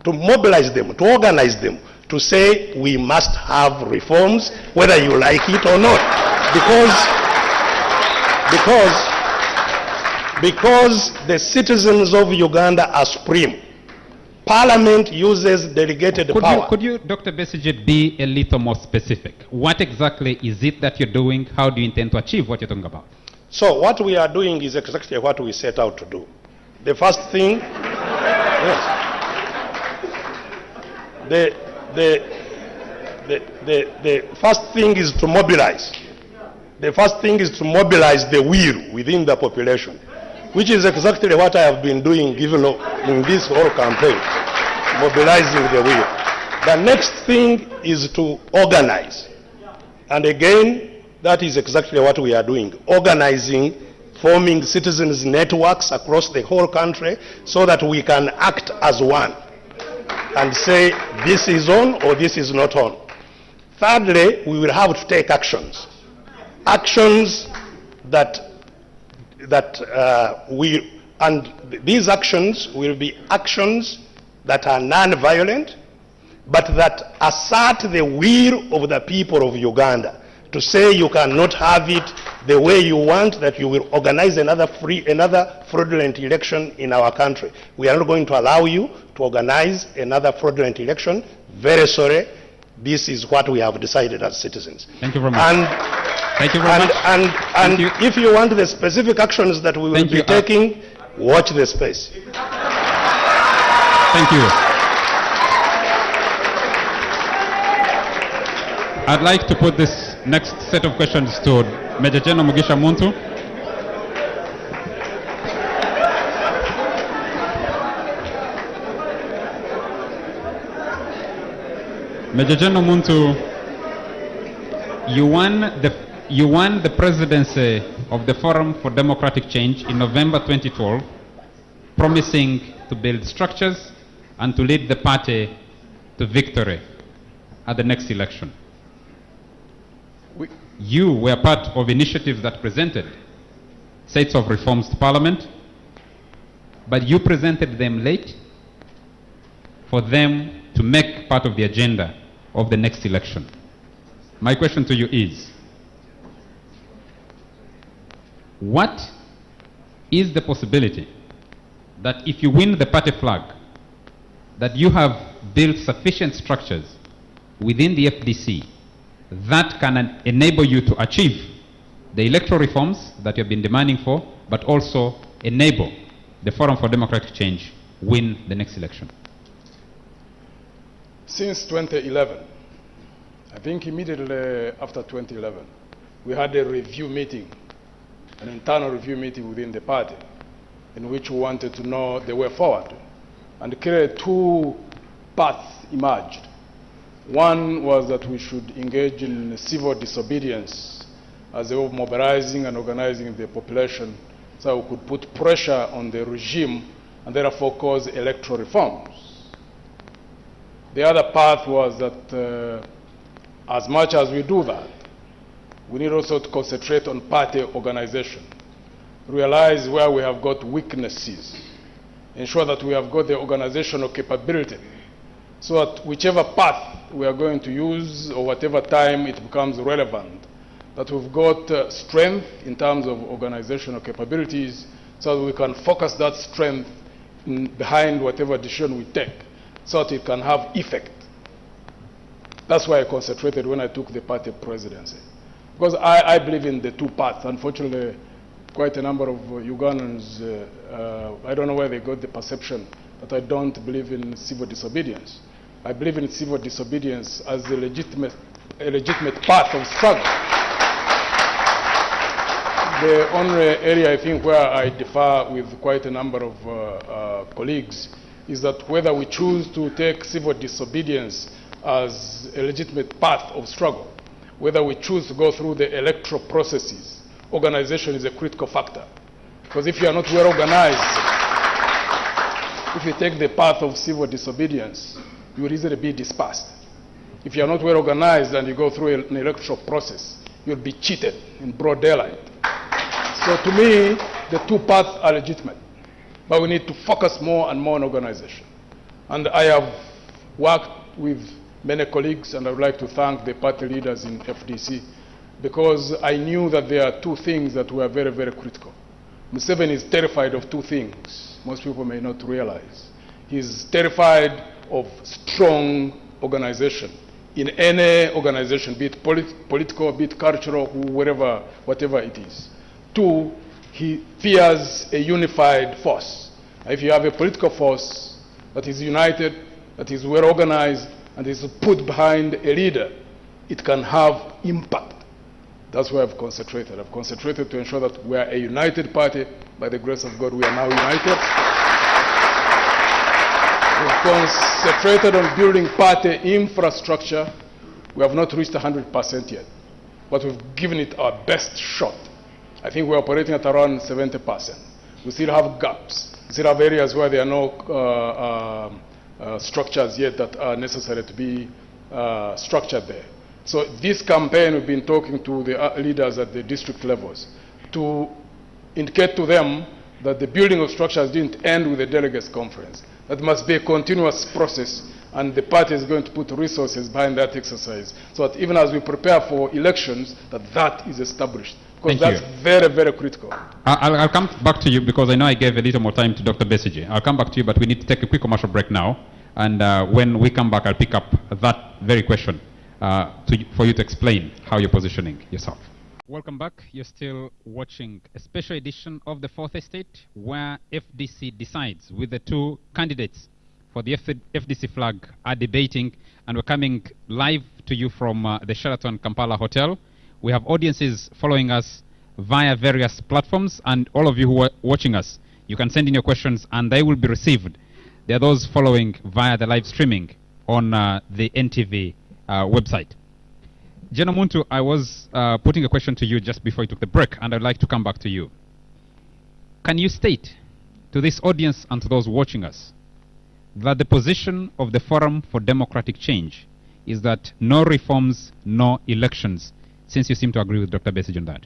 to mobilize them, to organize them, to say we must have reforms, whether you like it or not. Because the citizens of Uganda are supreme. Parliament uses delegated power. Could you, Dr. Besigye, be a little more specific? What exactly is it that you're doing? How do you intend to achieve what you're talking about? So what we are doing is exactly what we set out to do. The first thing, yes, the first thing is to mobilize. The first thing is to mobilize the will within the population, which is exactly what I have been doing even in this whole campaign, mobilizing the will. The next thing is to organize. And again, that is exactly what we are doing, organizing, forming citizens' networks across the whole country so that we can act as one and say this is on or this is not on. Thirdly, we will have to take actions. Actions and these actions will be actions that are non-violent, but that assert the will of the people of Uganda, to say you cannot have it the way you want, that you will organize another fraudulent election in our country. We are not going to allow you to organize another fraudulent election. Very sorry. This is what we have decided as citizens. Thank you very much. Thank you very much. And if you want the specific actions that we will be taking, watch the space. Thank you. I'd like to put this next set of questions to Major General Mugisha Muntu. Major General Muntu, you won the presidency of the Forum for Democratic Change in November 2012, promising to build structures and to lead the party to victory at the next election. You were part of initiatives that presented sets of reforms to Parliament, but you presented them late for them to make part of the agenda of the next election. My question to you is, what is the possibility that if you win the party flag, that you have built sufficient structures within the FDC that can enable you to achieve the electoral reforms that you have been demanding for, but also enable the Forum for Democratic Change win the next election? Since 2011, I think immediately after 2011, we had a review meeting, an internal review meeting within the party, in which we wanted to know the way forward. And clearly two paths emerged. One was that we should engage in civil disobedience as a way of mobilizing and organizing the population so we could put pressure on the regime and therefore cause electoral reforms. The other path was that as much as we do that, we need also to concentrate on party organization, realize where we have got weaknesses, ensure that we have got the organizational capability, so that whichever path we are going to use or whatever time it becomes relevant, that we've got strength in terms of organizational capabilities so that we can focus that strength behind whatever decision we take so that it can have effect. That's why I concentrated when I took the party presidency. Because I believe in the two paths. Unfortunately, quite a number of Ugandans, I don't know where they got the perception that I don't believe in civil disobedience. I believe in civil disobedience as a legitimate path of struggle. The only area I think where I differ with quite a number of colleagues is that whether we choose to take civil disobedience as a legitimate path of struggle, whether we choose to go through the electoral processes, organization is a critical factor. Because if you are not well organized, if you take the path of civil disobedience, you will easily be dispersed. If you are not well organized and you go through an electoral process, you'll be cheated in broad daylight. So to me, the two paths are legitimate, but we need to focus more and more on organization. And I have worked with many colleagues, and I would like to thank the party leaders in FDC, because I knew that there are two things that were very, very critical. Museveni is terrified of two things most people may not realize. He's terrified of strong organization in any organization, be it political, be it cultural, whatever it is. Two, he fears a unified force. If you have a political force that is united, that is well organized, and is put behind a leader, it can have impact. That's where I've concentrated. I've concentrated to ensure that we are a united party. By the grace of God, we are now united. We've concentrated on building party infrastructure. We have not reached 100% yet, but we've given it our best shot. I think we're operating at around 70%. We still have gaps. We still have areas where there are no structures yet that are necessary to be structured there. So this campaign, we've been talking to the leaders at the district levels to indicate to them that the building of structures didn't end with the delegates conference. That must be a continuous process, and the party is going to put resources behind that exercise so that even as we prepare for elections, that is established. Because that's very, very critical. I'll come back to you because I know I gave a little more time to Dr. Besigye. I'll come back to you, but we need to take a quick commercial break now. And when we come back, I'll pick up that very question for you to explain how you're positioning yourself. Welcome back. You're still watching a special edition of the Fourth Estate where FDC decides with the two candidates for the FDC flag are debating, and we're coming live to you from the Sheraton Kampala Hotel. We have audiences following us via various platforms, and all of you who are watching us, you can send in your questions and they will be received. There are those following via the live streaming on the NTV website. General Muntu, I was putting a question to you just before you took the break, and I'd like to come back to you. Can you state to this audience and to those watching us that the position of the Forum for Democratic Change is that no reforms, no elections, since you seem to agree with Dr. Besigye on that?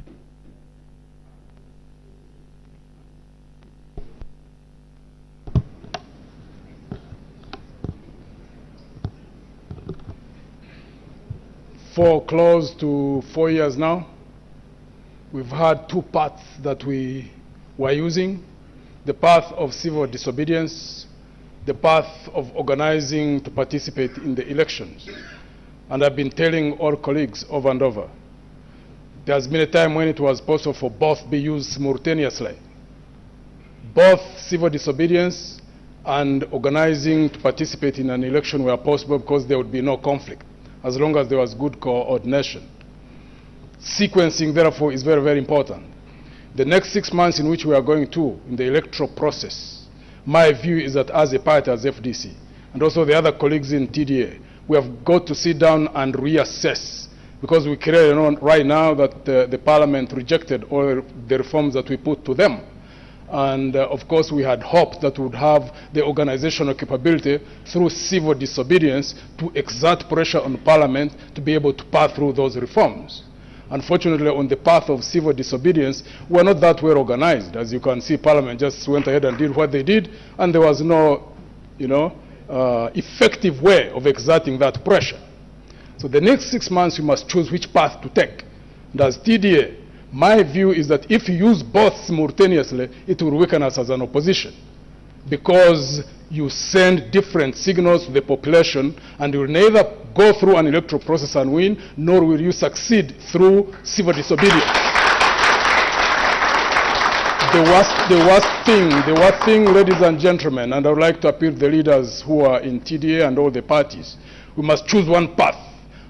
For close to 4 years now, we've had two paths that we were using: the path of civil disobedience, the path of organizing to participate in the elections. And I've been telling all colleagues over and over, there's been a time when it was possible for both be used simultaneously. Both civil disobedience and organizing to participate in an election were possible because there would be no conflict, as long as there was good coordination. Sequencing, therefore, is very, very important. The next 6 months in which we are going to, in the electoral process, my view is that as a party, as FDC, and also the other colleagues in TDA, we have got to sit down and reassess, because we clearly know right now that the Parliament rejected all the reforms that we put to them. And of course, we had hoped that we would have the organizational capability through civil disobedience to exert pressure on Parliament to be able to pass through those reforms. Unfortunately, on the path of civil disobedience, we're not that well organized. As you can see, Parliament just went ahead and did what they did, and there was no, effective way of exerting that pressure. So the next 6 months, we must choose which path to take. And as TDA, my view is that if you use both simultaneously, it will weaken us as an opposition. because you send different signals to the population, and you will neither go through an electoral process and win, nor will you succeed through civil disobedience. The worst thing, ladies and gentlemen, and I would like to appeal to the leaders who are in TDA and all the parties, we must choose one path,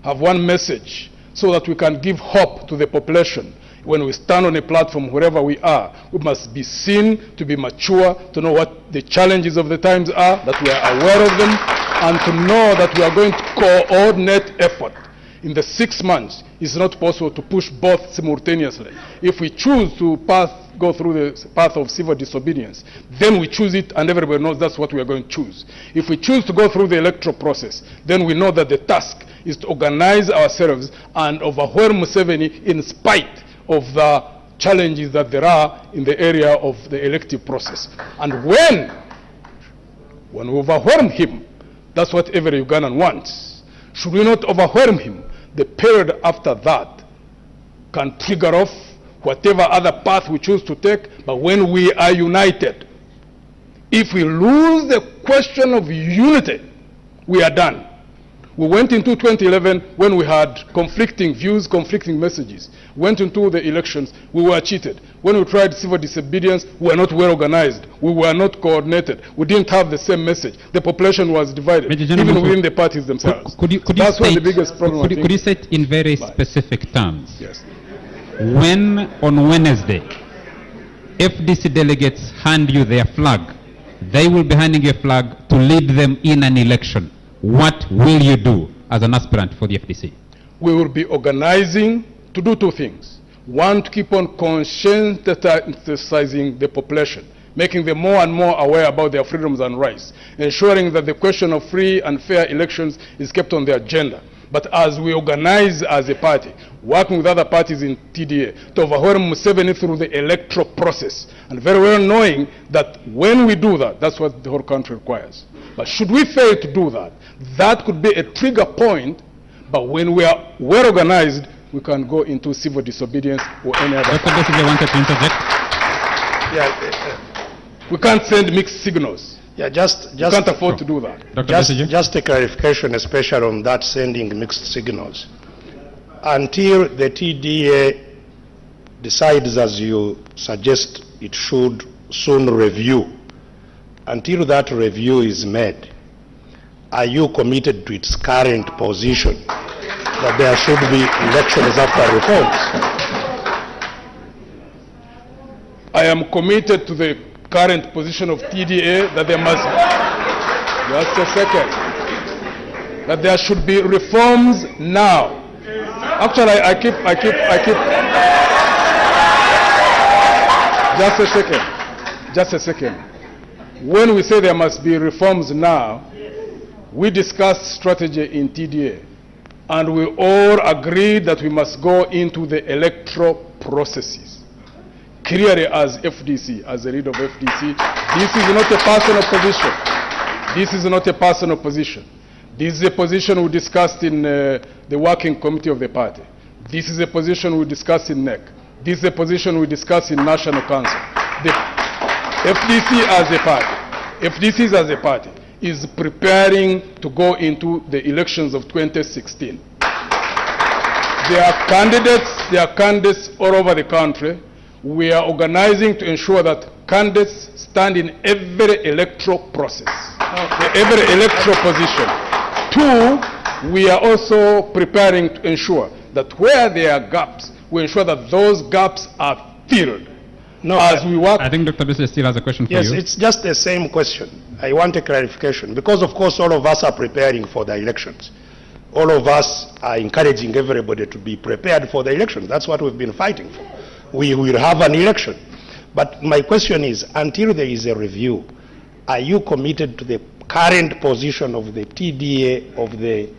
have one message, so that we can give hope to the population. When we stand on a platform, wherever we are, we must be seen to be mature, to know what the challenges of the times are, that we are aware of them, and to know that we are going to coordinate effort. In the 6 months, it's not possible to push both simultaneously. If we choose to go through the path of civil disobedience, then we choose it, and everybody knows that's what we are going to choose. If we choose to go through the electoral process, then we know that the task is to organize ourselves and overwhelm Museveni in spite of the challenges that there are in the area of the elective process. And when we overwhelm him, that's what every Ugandan wants. Should we not overwhelm him, the period after that can trigger off whatever other path we choose to take, but when we are united, if we lose the question of unity, we are done. We went into 2011 when we had conflicting views, conflicting messages. Went into the elections, we were cheated. When we tried civil disobedience, we were not well organized. We were not coordinated. We didn't have the same message. The population was divided, even within the parties themselves. That's why the biggest problem. Could you say it in very specific terms? Yes. When on Wednesday, FDC delegates hand you their flag, they will be handing you a flag to lead them in an election. What will you do as an aspirant for the FDC? We will be organizing to do two things. One, to keep on conscientizing the population, making them more and more aware about their freedoms and rights, ensuring that the question of free and fair elections is kept on the agenda. But as we organize as a party, working with other parties in TDA, to overwhelm Museveni through the electoral process, and very well knowing that when we do that, that's what the whole country requires. But should we fail to do that, that could be a trigger point, but when we are well organized, we can go into civil disobedience or any other. Dr. Besigye wanted to interject. We can't send mixed signals. Yeah, We can't afford to do that. Dr. Besigye? just a clarification, especially on that sending mixed signals. Until the TDA decides, as you suggest it should soon review, until that review is made, are you committed to its current position that there should be elections after reforms? I am committed to the current position of TDA that there must, just a second, that there should be reforms now. Actually, I keep, just a second. When we say there must be reforms now, we discussed strategy in TDA, and we all agreed that we must go into the electoral processes. Clearly, as FDC, as the leader of FDC, this is not a personal position. This is not a personal position. This is a position we discussed in the working committee of the party. This is a position we discussed in NEC. This is a position we discussed in National Council. The FDC as a party is preparing to go into the elections of 2016. There are candidates all over the country. We are organizing to ensure that candidates stand in every electoral process, every electoral position. Two, we are also preparing to ensure that where there are gaps, we ensure that those gaps are filled. No, as we work. I think Dr. Besigye still has a question for you. Yes, it's just the same question. I want a clarification, because of course all of us are preparing for the elections. All of us are encouraging everybody to be prepared for the elections. That's what we've been fighting for. We will have an election. But my question is, until there is a review, are you committed to the current position of the TDA, of the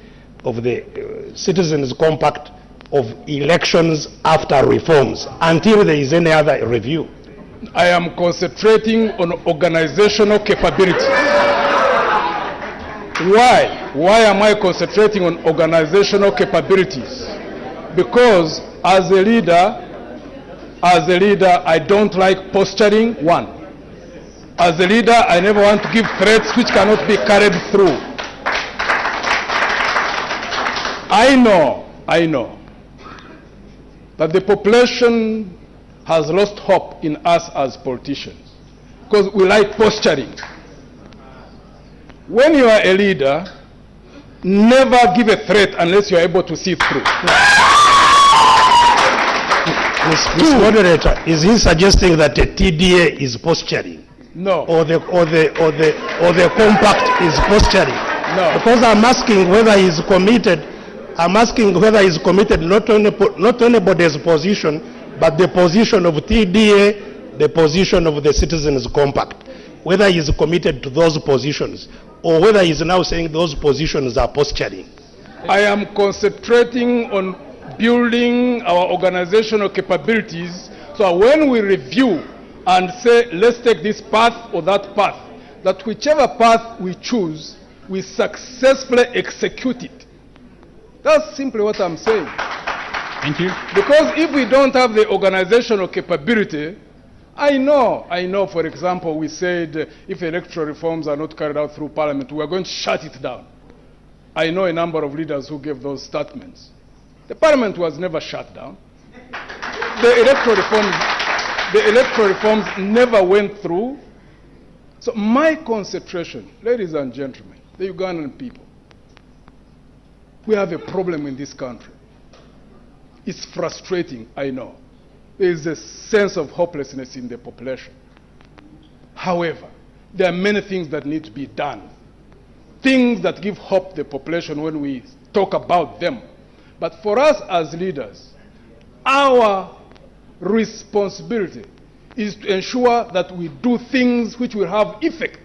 Citizens Compact of elections after reforms, until there is any other review? I am concentrating on organizational capabilities. Why? Why am I concentrating on organizational capabilities? Because as a leader, I don't like posturing, one. As a leader, I never want to give threats which cannot be carried through. I know that the population has lost hope in us as politicians because we like posturing. When you are a leader, never give a threat unless you are able to see through. Mr. Moderator, is he suggesting that the TDA is posturing? No. Or the compact is posturing? No. Because I'm asking whether he's committed. I'm asking whether he's committed not anybody's position, but the position of TDA, the position of the Citizens Compact. Whether he's committed to those positions, or whether he's now saying those positions are posturing. I am concentrating on building our organizational capabilities, so when we review and say, let's take this path or that path, that whichever path we choose, we successfully execute it. That's simply what I'm saying. Thank you. Because if we don't have the organizational capability, I know, for example, we said if electoral reforms are not carried out through Parliament, we are going to shut it down. I know a number of leaders who gave those statements. The Parliament was never shut down. The electoral reforms never went through. So my concentration, ladies and gentlemen, the Ugandan people, we have a problem in this country. It's frustrating, I know. There is a sense of hopelessness in the population. However, there are many things that need to be done. Things that give hope to the population when we talk about them. But for us as leaders, our responsibility is to ensure that we do things which will have effect.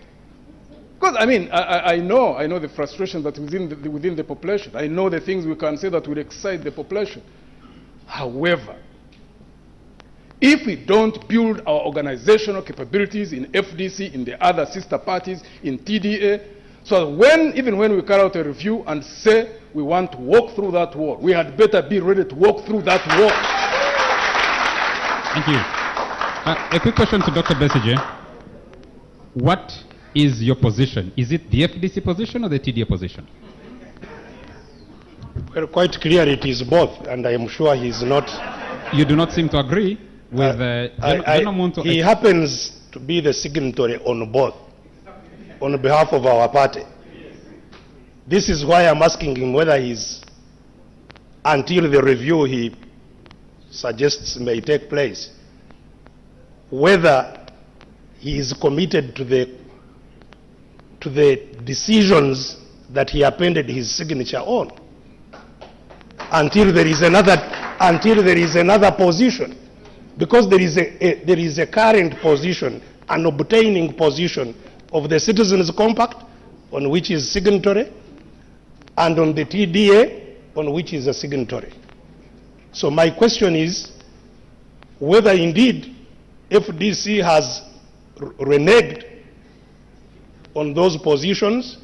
Because, I know the frustration that within the population. I know the things we can say that will excite the population. However, if we don't build our organizational capabilities in FDC, in the other sister parties, in TDA, so even when we carry out a review and say we want to walk through that wall, we had better be ready to walk through that wall. Thank you. A quick question to Dr. Besigye. What is your position? Is it the FDC position or the TDA position? Well, quite clear it is both, and I am sure he's not. You do not seem to agree with General Muntu. He happens to be the signatory on both, on behalf of our party. This is why I'm asking him whether he's, until the review he suggests may take place, whether he is committed to the decisions that he appended his signature on, until there is another position, because there is a current position, an obtaining position of the Citizens Compact, on which is signatory, and on the TDA, on which is a signatory. So my question is whether indeed FDC has reneged on those positions,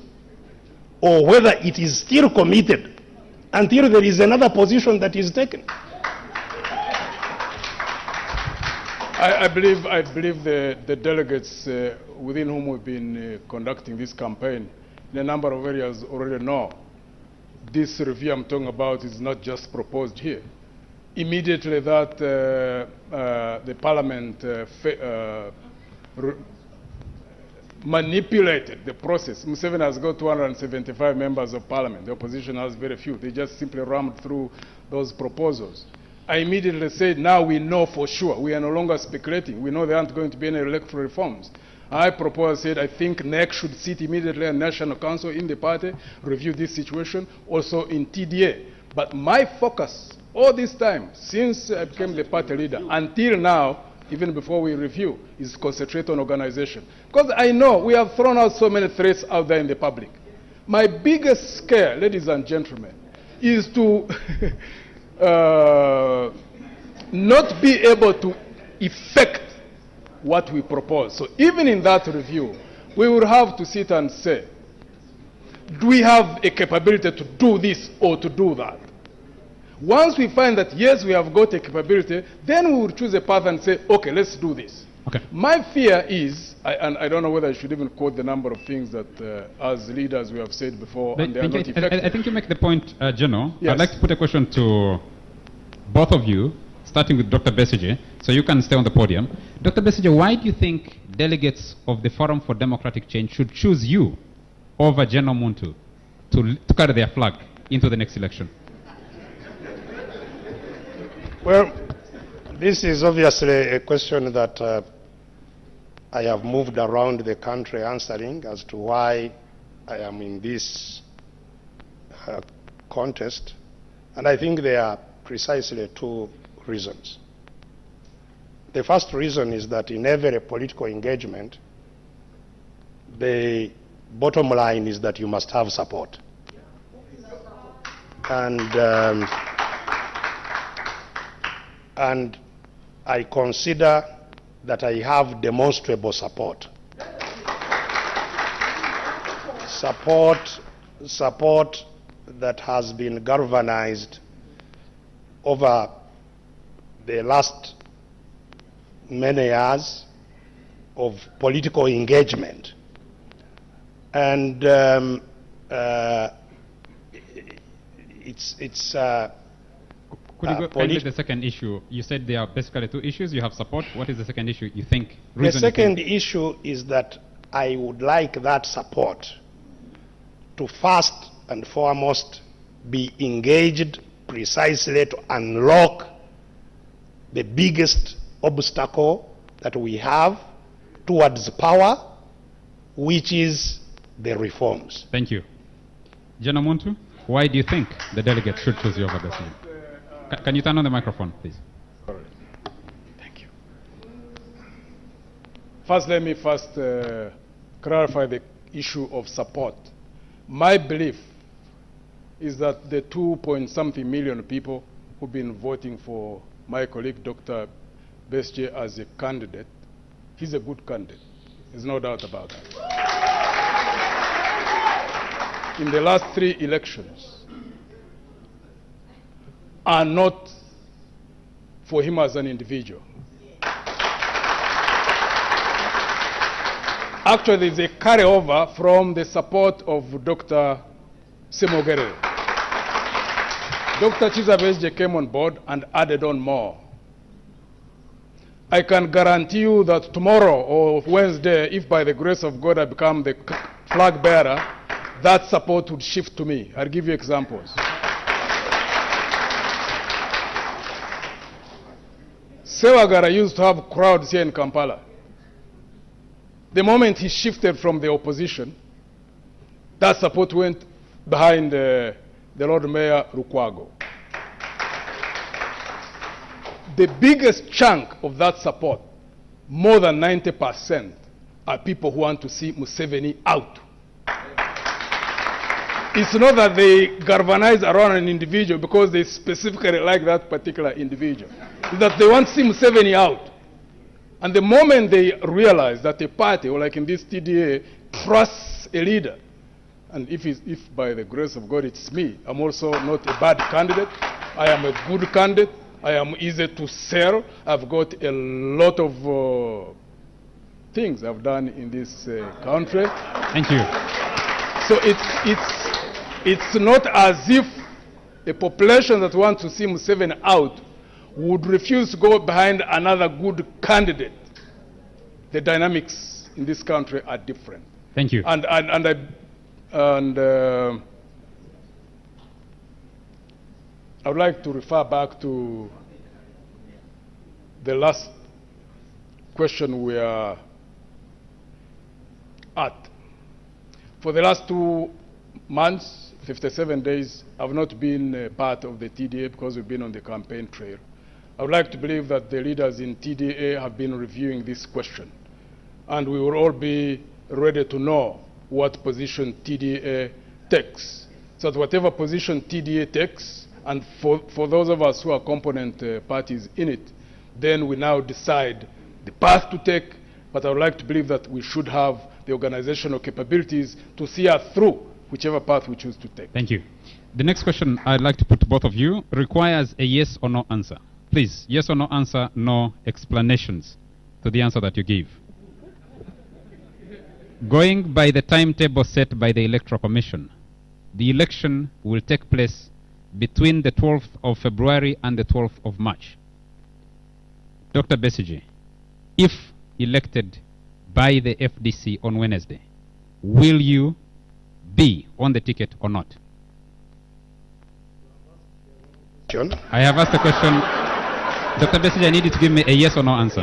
or whether it is still committed until there is another position that is taken. I believe the delegates within whom we've been conducting this campaign in a number of areas already know this review I'm talking about is not just proposed here. Immediately that the Parliament manipulated the process. Museveni has got 275 members of Parliament. The opposition has very few. They just simply rammed through those proposals. I immediately said, now we know for sure. We are no longer speculating. We know there aren't going to be any electoral reforms. I said, I think NEC should sit immediately in National Council in the party, review this situation, also in TDA. But my focus all this time, since I became the party leader, until now, even before we review, is concentrate on organization. Because I know we have thrown out so many threats out there in the public. My biggest scare, ladies and gentlemen, is to not be able to effect what we propose. So even in that review, we will have to sit and say, do we have a capability to do this or to do that? Once we find that, yes, we have got a capability, then we will choose a path and say, okay, let's do this. Okay. My fear is, and I don't know whether I should even quote the number of things that as leaders we have said before, But and they are not effective. I think you make the point, General. Yes. I'd like to put a question to both of you, starting with Dr. Besigye, so you can stay on the podium. Dr. Besigye, why do you think delegates of the Forum for Democratic Change should choose you over General Muntu to carry their flag into the next election? Well, this is obviously a question that I have moved around the country answering as to why I am in this contest. And I think there are precisely two reasons. The first reason is that in every political engagement, the bottom line is that you must have support. And I consider that I have demonstrable support. Support that has been galvanized over the last many years of political engagement. And Could you go kindly the second issue? You said there are basically two issues. You have support. What is the second issue you think? The second issue is that I would like that support to first and foremost be engaged precisely to unlock the biggest obstacle that we have towards power, which is the reforms. Thank you. General Muntu, why do you think the delegates should choose you over Besigye? Can you turn on the microphone, please? All right. Thank you. First, let me clarify the issue of support. My belief is that the 2-point-something million people who've been voting for my colleague, Dr. Besigye, as a candidate, he's a good candidate. There's no doubt about that. In the last 3 elections, are not for him as an individual. Actually, there's a carryover from the support of Dr. Gregory. Dr. Kizza Besigye came on board and added on more. I can guarantee you that tomorrow or Wednesday, if by the grace of God I become the flag bearer, that support would shift to me. I'll give you examples. Sewagara used to have crowds here in Kampala. The moment he shifted from the opposition, that support went behind the Lord Mayor Lukwago. The biggest chunk of that support, more than 90%, are people who want to see Museveni out. It's not that they galvanize around an individual because they specifically like that particular individual. It's that they want to see Museveni out. And the moment they realize that a party, or like in this TDA, trusts a leader, and if by the grace of God it's me, I'm also not a bad candidate, I am a good candidate, I am easy to sell, I've got a lot of things I've done in this country. Thank you. So it's not as if a population that wants to see Museveni out would refuse to go behind another good candidate. The dynamics in this country are different. Thank you. And I would like to refer back to the last question we are at. For the last 2 months, 57 days, I've not been part of the TDA because we've been on the campaign trail. I would like to believe that the leaders in TDA have been reviewing this question, and we will all be ready to know what position TDA takes. So that whatever position TDA takes, and for those of us who are component parties in it, then we now decide the path to take, but I would like to believe that we should have the organizational capabilities to see us through whichever path we choose to take. Thank you. The next question I'd like to put to both of you requires a yes or no answer. Please, yes or no answer, no explanations to the answer that you give. Going by the timetable set by the Electoral Commission, the election will take place between the 12th of February and the 12th of March. Dr. Besigye, if elected by the FDC on Wednesday, will you be on the ticket or not? John? I have asked the question. Dr. Besigye, I need you to give me a yes or no answer.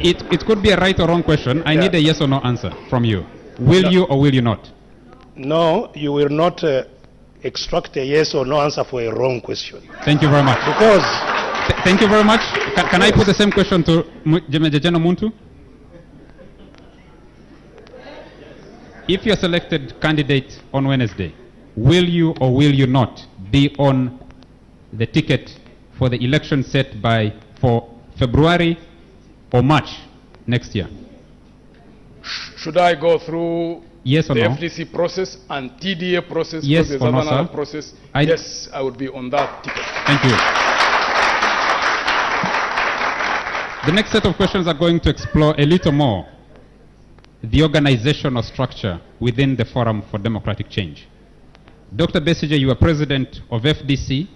It could be a right or wrong question. I need a yes or no answer from you. Will you or will you not? No, you will not extract a yes or no answer for a wrong question. Thank you very much. Because... Thank you very much. Can I put the same question to Mugisha Muntu? If you're selected candidate on Wednesday, will you or will you not be on the ticket for the election set for February or March next year? Should I go through yes or the no? FDC process and TDA process? Yes there's or no, another sir? process? Yes, I would be on that ticket. Thank you. The next set of questions are going to explore a little more the organizational structure within the Forum for Democratic Change. Dr. Besigye, you are president of FDC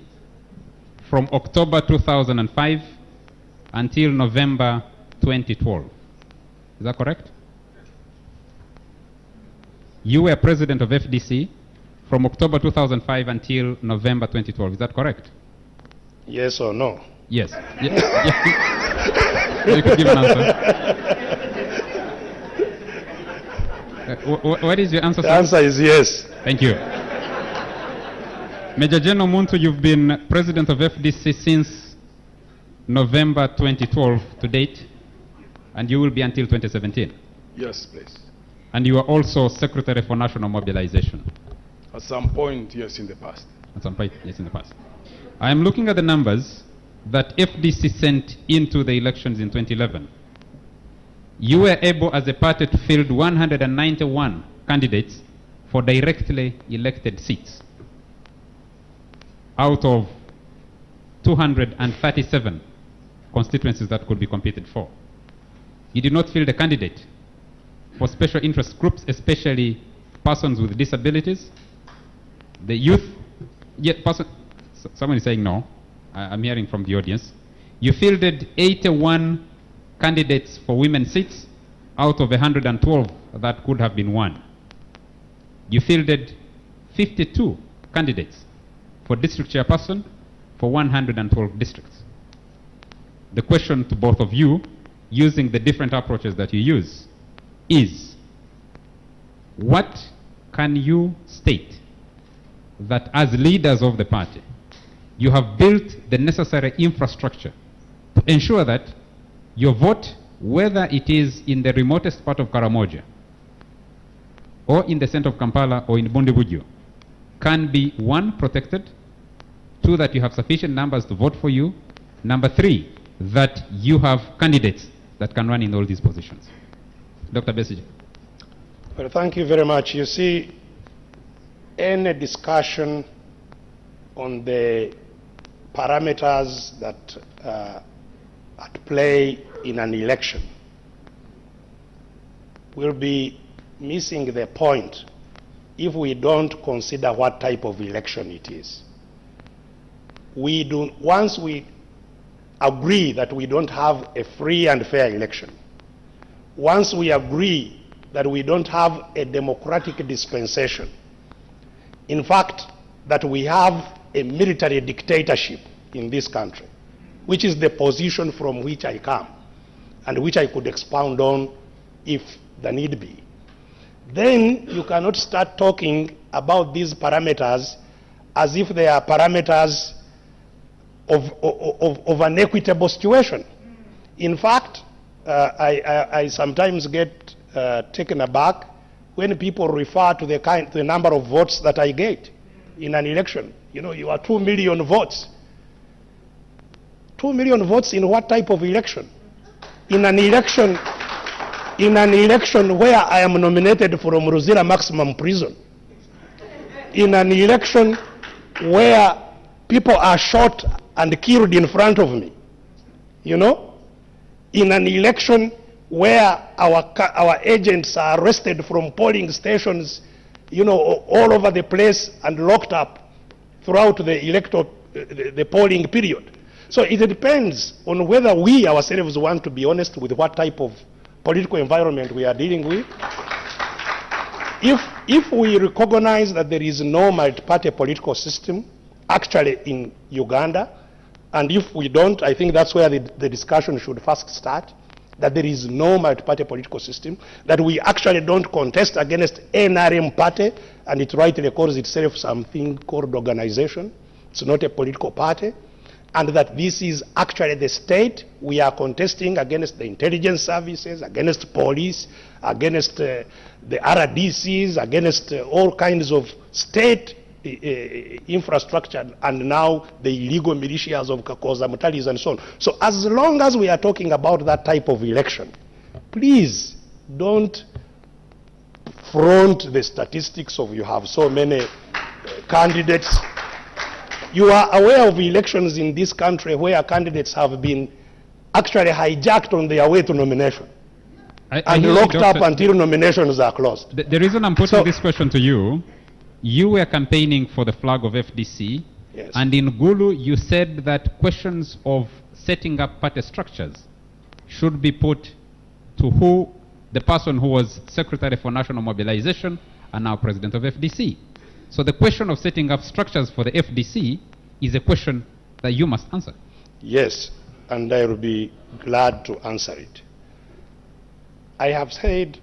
from October 2005 until November 2012. Is that correct? You were president of FDC from October 2005 until November 2012. Is that correct? Yes or no? Yes. You could give an answer. What is your answer, sir? The answer is yes. Thank you. Mugisha Muntu, you've been president of FDC since November 2012 to date, and you will be until 2017. Yes, please. And you are also Secretary for National Mobilization. At some point, yes, in the past. At some point, yes, in the past. I am looking at the numbers that FDC sent into the elections in 2011. You were able as a party to field 191 candidates for directly elected seats out of 237 constituencies that could be competed for. You did not field a candidate for special interest groups, especially persons with disabilities, the youth, someone is saying no. I'm hearing from the audience. You fielded 81 candidates for women's seats out of 112 that could have been won. You fielded 52 candidates for district chairperson for 112 districts. The question to both of you, using the different approaches that you use, is what can you state that as leaders of the party you have built the necessary infrastructure to ensure that your vote, whether it is in the remotest part of Karamoja or in the center of Kampala or in Bundibujo, can be, one, protected, two, that you have sufficient numbers to vote for you, number three, that you have candidates that can run in all these positions. Dr. Besigye. Well, thank you very much. You see, any discussion on the parameters that at play in an election will be missing the point if we don't consider what type of election it is. Once we agree that we don't have a free and fair election, once we agree that we don't have a democratic dispensation, in fact, that we have a military dictatorship in this country, which is the position from which I come and which I could expound on if the need be, then you cannot start talking about these parameters as if they are parameters of an equitable situation. In fact, I sometimes get taken aback when people refer to the number of votes that I get in an election. You know, you are 2 million votes. 2 million votes in what type of election? In an election in an election where I am nominated from Ruzira Maximum Prison, in an election where people are shot and killed in front of me, you know, in an election where our agents are arrested from polling stations, you know, all over the place and locked up throughout the polling period. So it depends on whether we ourselves want to be honest with what type of political environment we are dealing with. If we recognize that there is no multi-party political system actually in Uganda, and if we don't, I think that's where the discussion should first start, that there is no multi-party political system, that we actually don't contest against NRM party, and it rightly calls itself something called organization. It's not a political party, and that this is actually the state. We are contesting against the intelligence services, against police, against the RDCs, against all kinds of state infrastructure, and now the illegal militias of Kakoza Mutalis and so on. So as long as we are talking about that type of election, please don't front the statistics of you have so many candidates. You are aware of elections in this country where candidates have been actually hijacked on their way to nomination and locked up until nominations are closed. The reason I'm putting this question to you, you were campaigning for the flag of FDC, yes. And in Gulu you said that questions of setting up party structures should be put to the person who was Secretary for National Mobilization and now President of FDC. So the question of setting up structures for the FDC is a question that you must answer. Yes, and I will be glad to answer it. I have said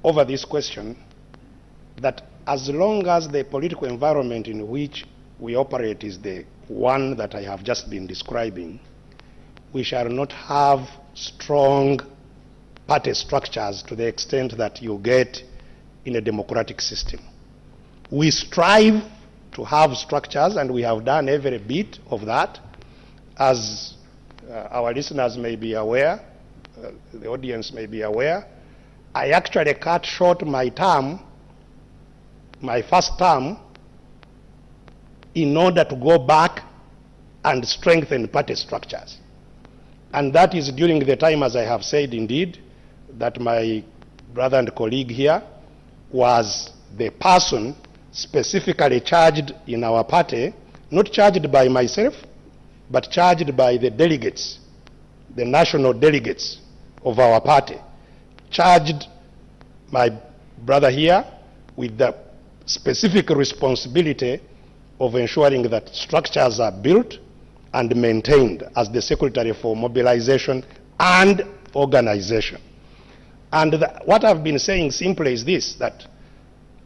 over this question that as long as the political environment in which we operate is the one that I have just been describing, we shall not have strong party structures to the extent that you get in a democratic system. We strive to have structures, and we have done every bit of that. As our listeners may be aware, the audience may be aware, I actually cut short my term, my first term, in order to go back and strengthen party structures. And that is during the time, as I have said, indeed, that my brother and colleague here was the person specifically charged in our party, not charged by myself, but charged by the delegates, the national delegates of our party, charged my brother here with the specific responsibility of ensuring that structures are built and maintained as the Secretary for Mobilization and Organization. And what I've been saying simply is this, that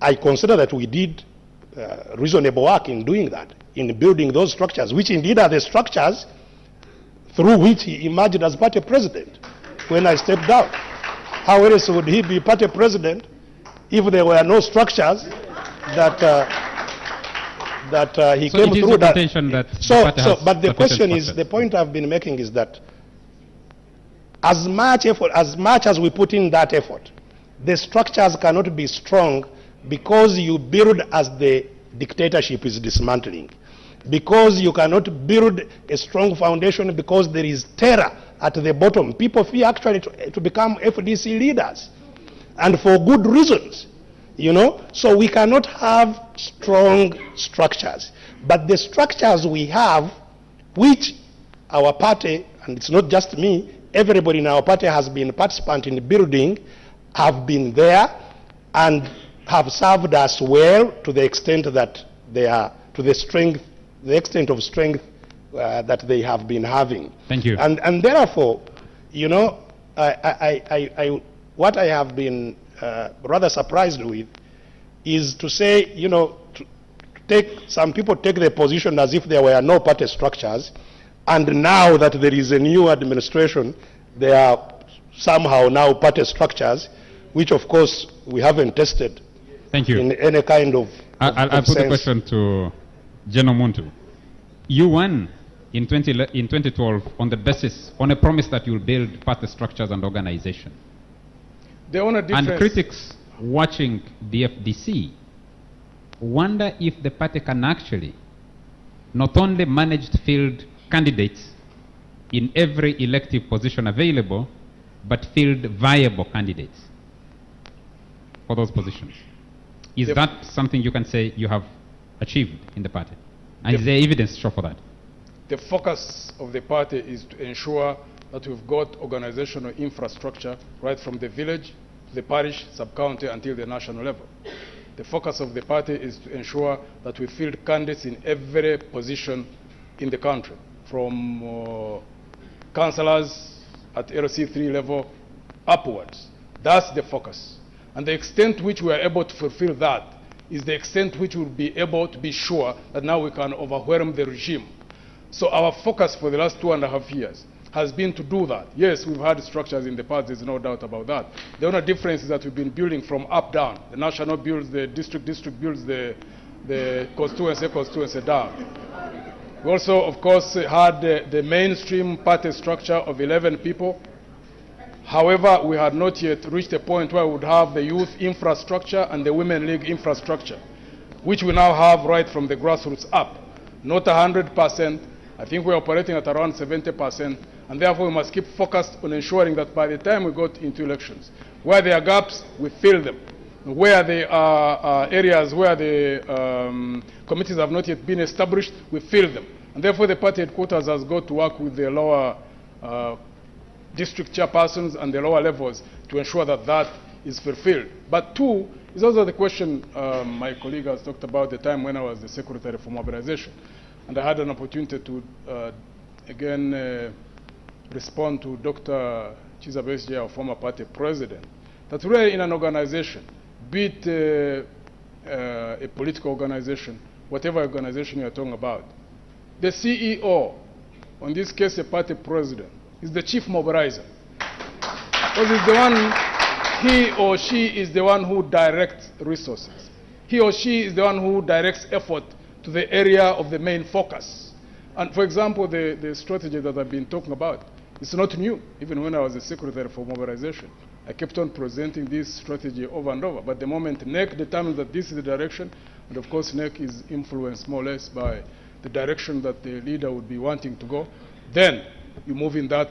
I consider that we did reasonable work in doing that, in building those structures, which indeed are the structures through which he emerged as party president when I stepped down. How else would he be party president if there were no structures that he came through? But the question is, the point I've been making is that as much as we put in that effort, the structures cannot be strong because you build as the dictatorship is dismantling. Because you cannot build a strong foundation because there is terror at the bottom. People fear actually to become FDC leaders, and for good reasons, you know. So we cannot have strong structures. But the structures we have, which our party, and it's not just me, everybody in our party has been participant in building, have been there and have served us well to the extent that they are, to the extent of strength that they have been having. Thank you. And therefore, you know, what I have been rather surprised with is to say, you know, some people take the position as if there were no party structures, and now that there is a new administration, there are somehow now party structures, which of course we haven't tested. Thank you. In any kind of I'll put the question to General Muntu. You won in 2012 on the basis, on a promise that you'll build party structures and organization. The only difference... And critics watching the FDC wonder if the party can actually not only manage to field candidates in every elective position available, but field viable candidates for those positions. Is that something you can say you have achieved in the party? And is there evidence to show for that? The focus of the party is to ensure that we've got organizational infrastructure right from the village, the parish, sub-county, until the national level. The focus of the party is to ensure that we field candidates in every position in the country, from councillors at LC3 level upwards. That's the focus. And the extent to which we are able to fulfill that is the extent to which we'll be able to be sure that now we can overwhelm the regime. So our focus for the last 2.5 years has been to do that. Yes, we've had structures in the past, there's no doubt about that. The only difference is that we've been building from up down. The national builds, the district builds, the constituency down. We also, of course, had the mainstream party structure of 11 people. However, we had not yet reached a point where we would have the youth infrastructure and the women league infrastructure, which we now have right from the grassroots up. Not 100%. I think we're operating at around 70%, and therefore we must keep focused on ensuring that by the time we got into elections, where there are gaps, we fill them. Where there are areas where the committees have not yet been established, we fill them. And therefore the party headquarters has got to work with the lower district chairpersons and the lower levels to ensure that that is fulfilled. But two, is also the question my colleague has talked about the time when I was the Secretary for Mobilization. And I had an opportunity to, again, respond to Dr. Kizza Besigye, our former party president, that we are in an organization, be it a political organization, whatever organization you are talking about. The CEO, in this case a party president, is the chief mobilizer. Because it's the one, he or she is the one who directs resources. He or she is the one who directs effort to the area of the main focus. And for example, the strategy that I've been talking about, it's not new. Even when I was the Secretary for Mobilization, I kept on presenting this strategy over and over. But the moment NEC determines that this is the direction, and of course NEC is influenced more or less by the direction that the leader would be wanting to go, then you move in that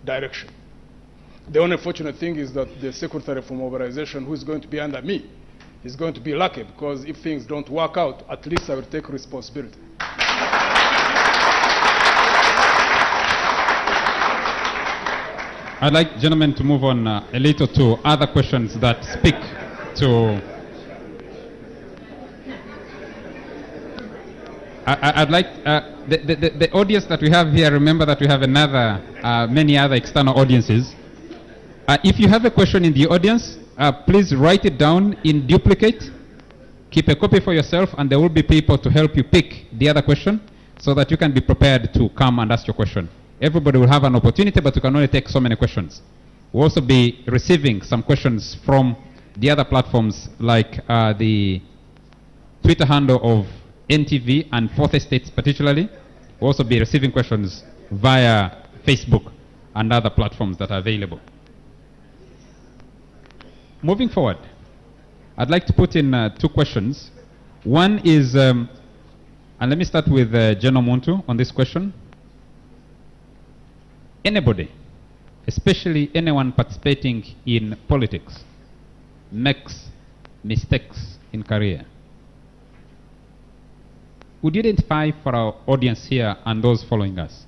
direction. The only fortunate thing is that the Secretary for Mobilization, who is going to be under me, is going to be lucky, because if things don't work out, at least I will take responsibility. I'd like gentlemen to move on a little to other questions that speak to... I'd like the audience that we have here, remember that we have another, many other external audiences. If you have a question in the audience, please write it down in duplicate, keep a copy for yourself, and there will be people to help you pick the other question so that you can be prepared to come and ask your question. Everybody will have an opportunity, but you can only take so many questions. We'll also be receiving some questions from the other platforms, like the Twitter handle of NTV and Fourth Estate particularly. We'll also be receiving questions via Facebook and other platforms that are available. Moving forward, I'd like to put in two questions. One is, and let me start with General Muntu on this question. Anybody, especially anyone participating in politics, makes mistakes in career. Would you identify for our audience here and those following us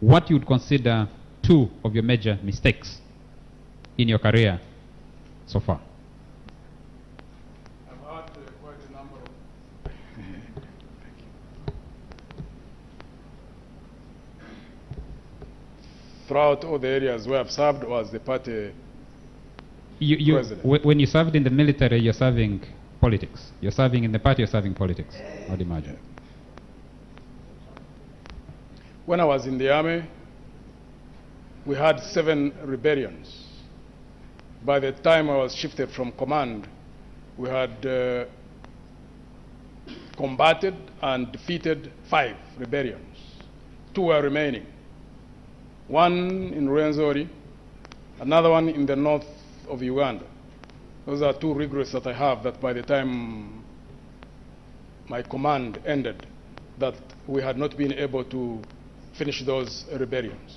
what you would consider two of your major mistakes in your career so far? I've had quite a number of... Throughout all the areas where I've served was the party president. When you served in the military, you're serving politics. You're serving in the party, you're serving politics, I'd imagine. When I was in the army, we had 7 rebellions. By the time I was shifted from command, we had combated and defeated 5 rebellions. two were remaining. One in Rwenzori, another one in the north of Uganda. Those are two regrets that I have, that by the time my command ended, that we had not been able to finish those rebellions.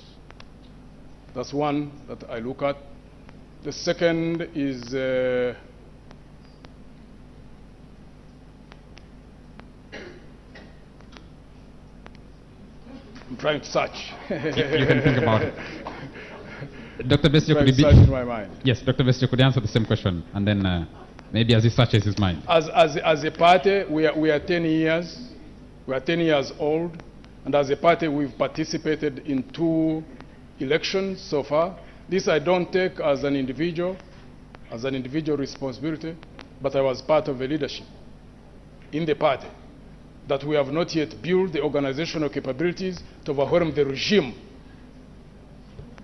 That's one that I look at. The second is I'm trying to search. You can think about it. Dr. Besigye, could you search in my mind. Yes, Dr. Besigye, could you answer the same question, and then maybe as he searches his mind. As a party, we are 10 years. We are 10 years old, and as a party, we've participated in 2 elections so far. This I don't take as an individual responsibility, but I was part of the leadership in the party, that we have not yet built the organizational capabilities to overwhelm the regime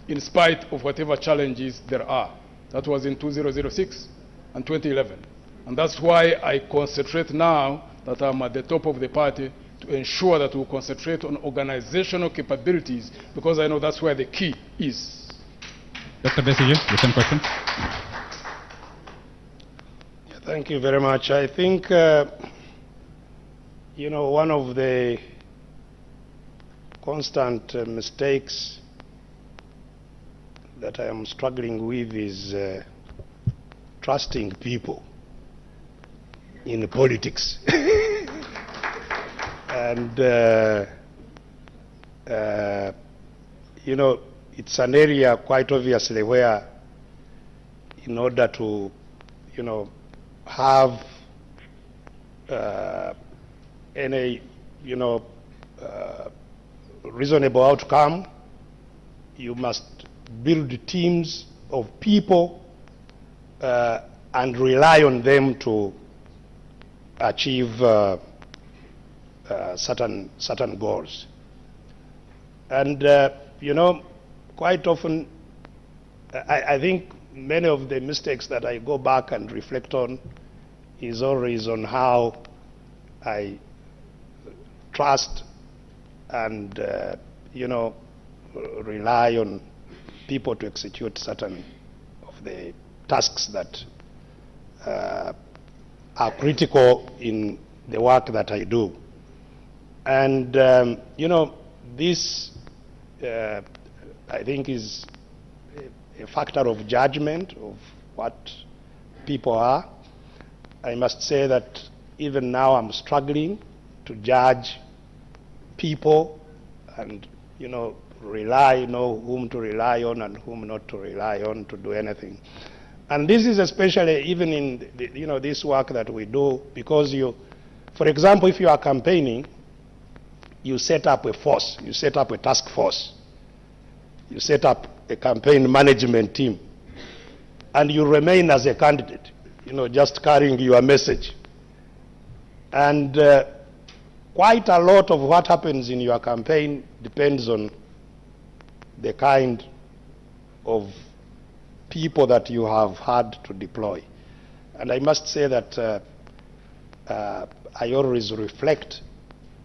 in spite of whatever challenges there are. That was in 2006 and 2011. And that's why I concentrate now that I'm at the top of the party to ensure that we concentrate on organizational capabilities, because I know that's where the key is. Dr. Besigye, the same question. Yeah, thank you very much. I think, you know, one of the constant mistakes that I am struggling with is trusting people in politics. And, you know, it's an area quite obviously where, in order to, you know, have any, you know, reasonable outcome, you must build teams of people and rely on them to achieve certain goals. And you know, quite often I think many of the mistakes that I go back and reflect on is always on how I trust and you know, rely on people to execute certain of the tasks that are critical in the work that I do. And you know, this I think is a factor of judgment of what people are. I must say that even now I'm struggling to judge people and, you know, know whom to rely on and whom not to rely on to do anything. And this is especially even in the, you know, this work that we do, because you, for example, if you are campaigning, you set up a force, you set up a task force, you set up a campaign management team, and you remain as a candidate, you know, just carrying your message. And quite a lot of what happens in your campaign depends on the kind of people that you have had to deploy. And I must say that I always reflect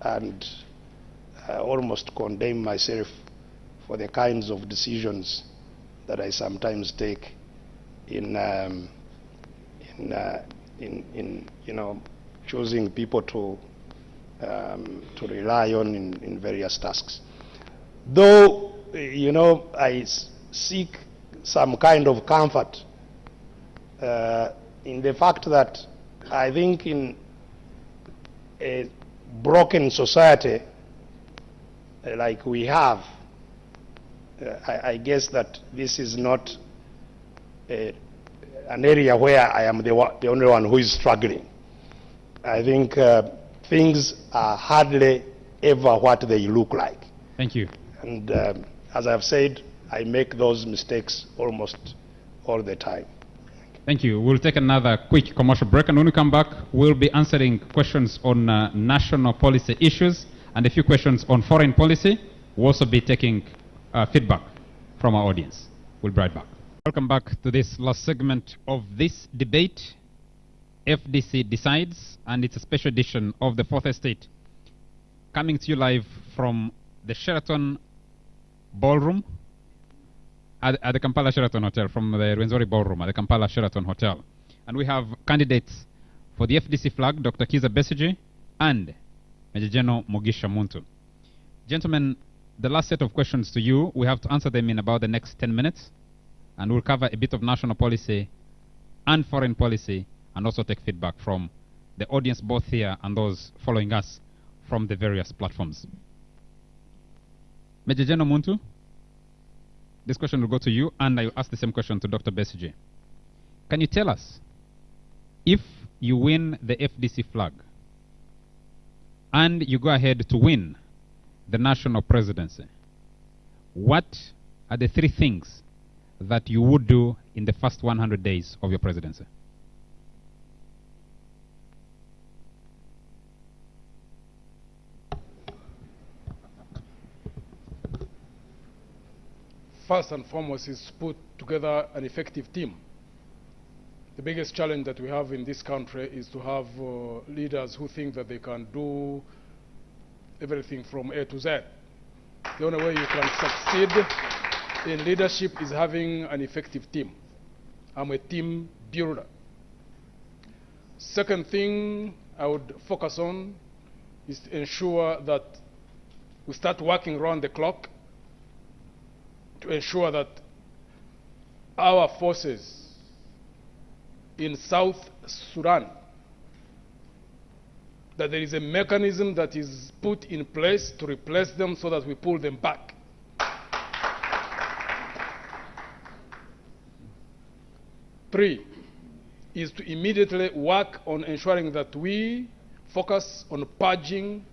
and almost condemn myself for the kinds of decisions that I sometimes take in you know, choosing people to rely on in various tasks. Though, you know, I seek some kind of comfort in the fact that I think in a broken society like we have, I guess that this is not an area where I am the only one who is struggling. I think things are hardly ever what they look like. Thank you. And as I've said, I make those mistakes almost all the time. Thank you. We'll take another quick commercial break, and when we come back, we'll be answering questions on national policy issues and a few questions on foreign policy. We'll also be taking feedback from our audience. We'll be right back. Welcome back to this last segment of this debate. FDC Decides, and it's a special edition of the Fourth Estate, coming to you live from the Sheraton Ballroom at the Kampala Sheraton Hotel, from the Rwenzori Ballroom at the Kampala Sheraton Hotel. And we have candidates for the FDC flag, Dr. Kizza Besigye and Major General Mugisha Muntu. Gentlemen, the last set of questions to you, we have to answer them in about the next 10 minutes. And we'll cover a bit of national policy and foreign policy, and also take feedback from the audience both here and those following us from the various platforms. Major General Muntu, this question will go to you, and I will ask the same question to Dr. Besigye. Can you tell us, if you win the FDC flag and you go ahead to win the national presidency, what are the 3 things that you would do in the first 100 days of your presidency? First and foremost is to put together an effective team. The biggest challenge that we have in this country is to have leaders who think that they can do everything from A to Z. The only way you can succeed in leadership is having an effective team. I'm a team builder. Second thing I would focus on is to ensure that we start working around the clock to ensure that our forces in South Sudan, that there is a mechanism that is put in place to replace them so that we pull them back. Three is to immediately work on ensuring that we focus on purging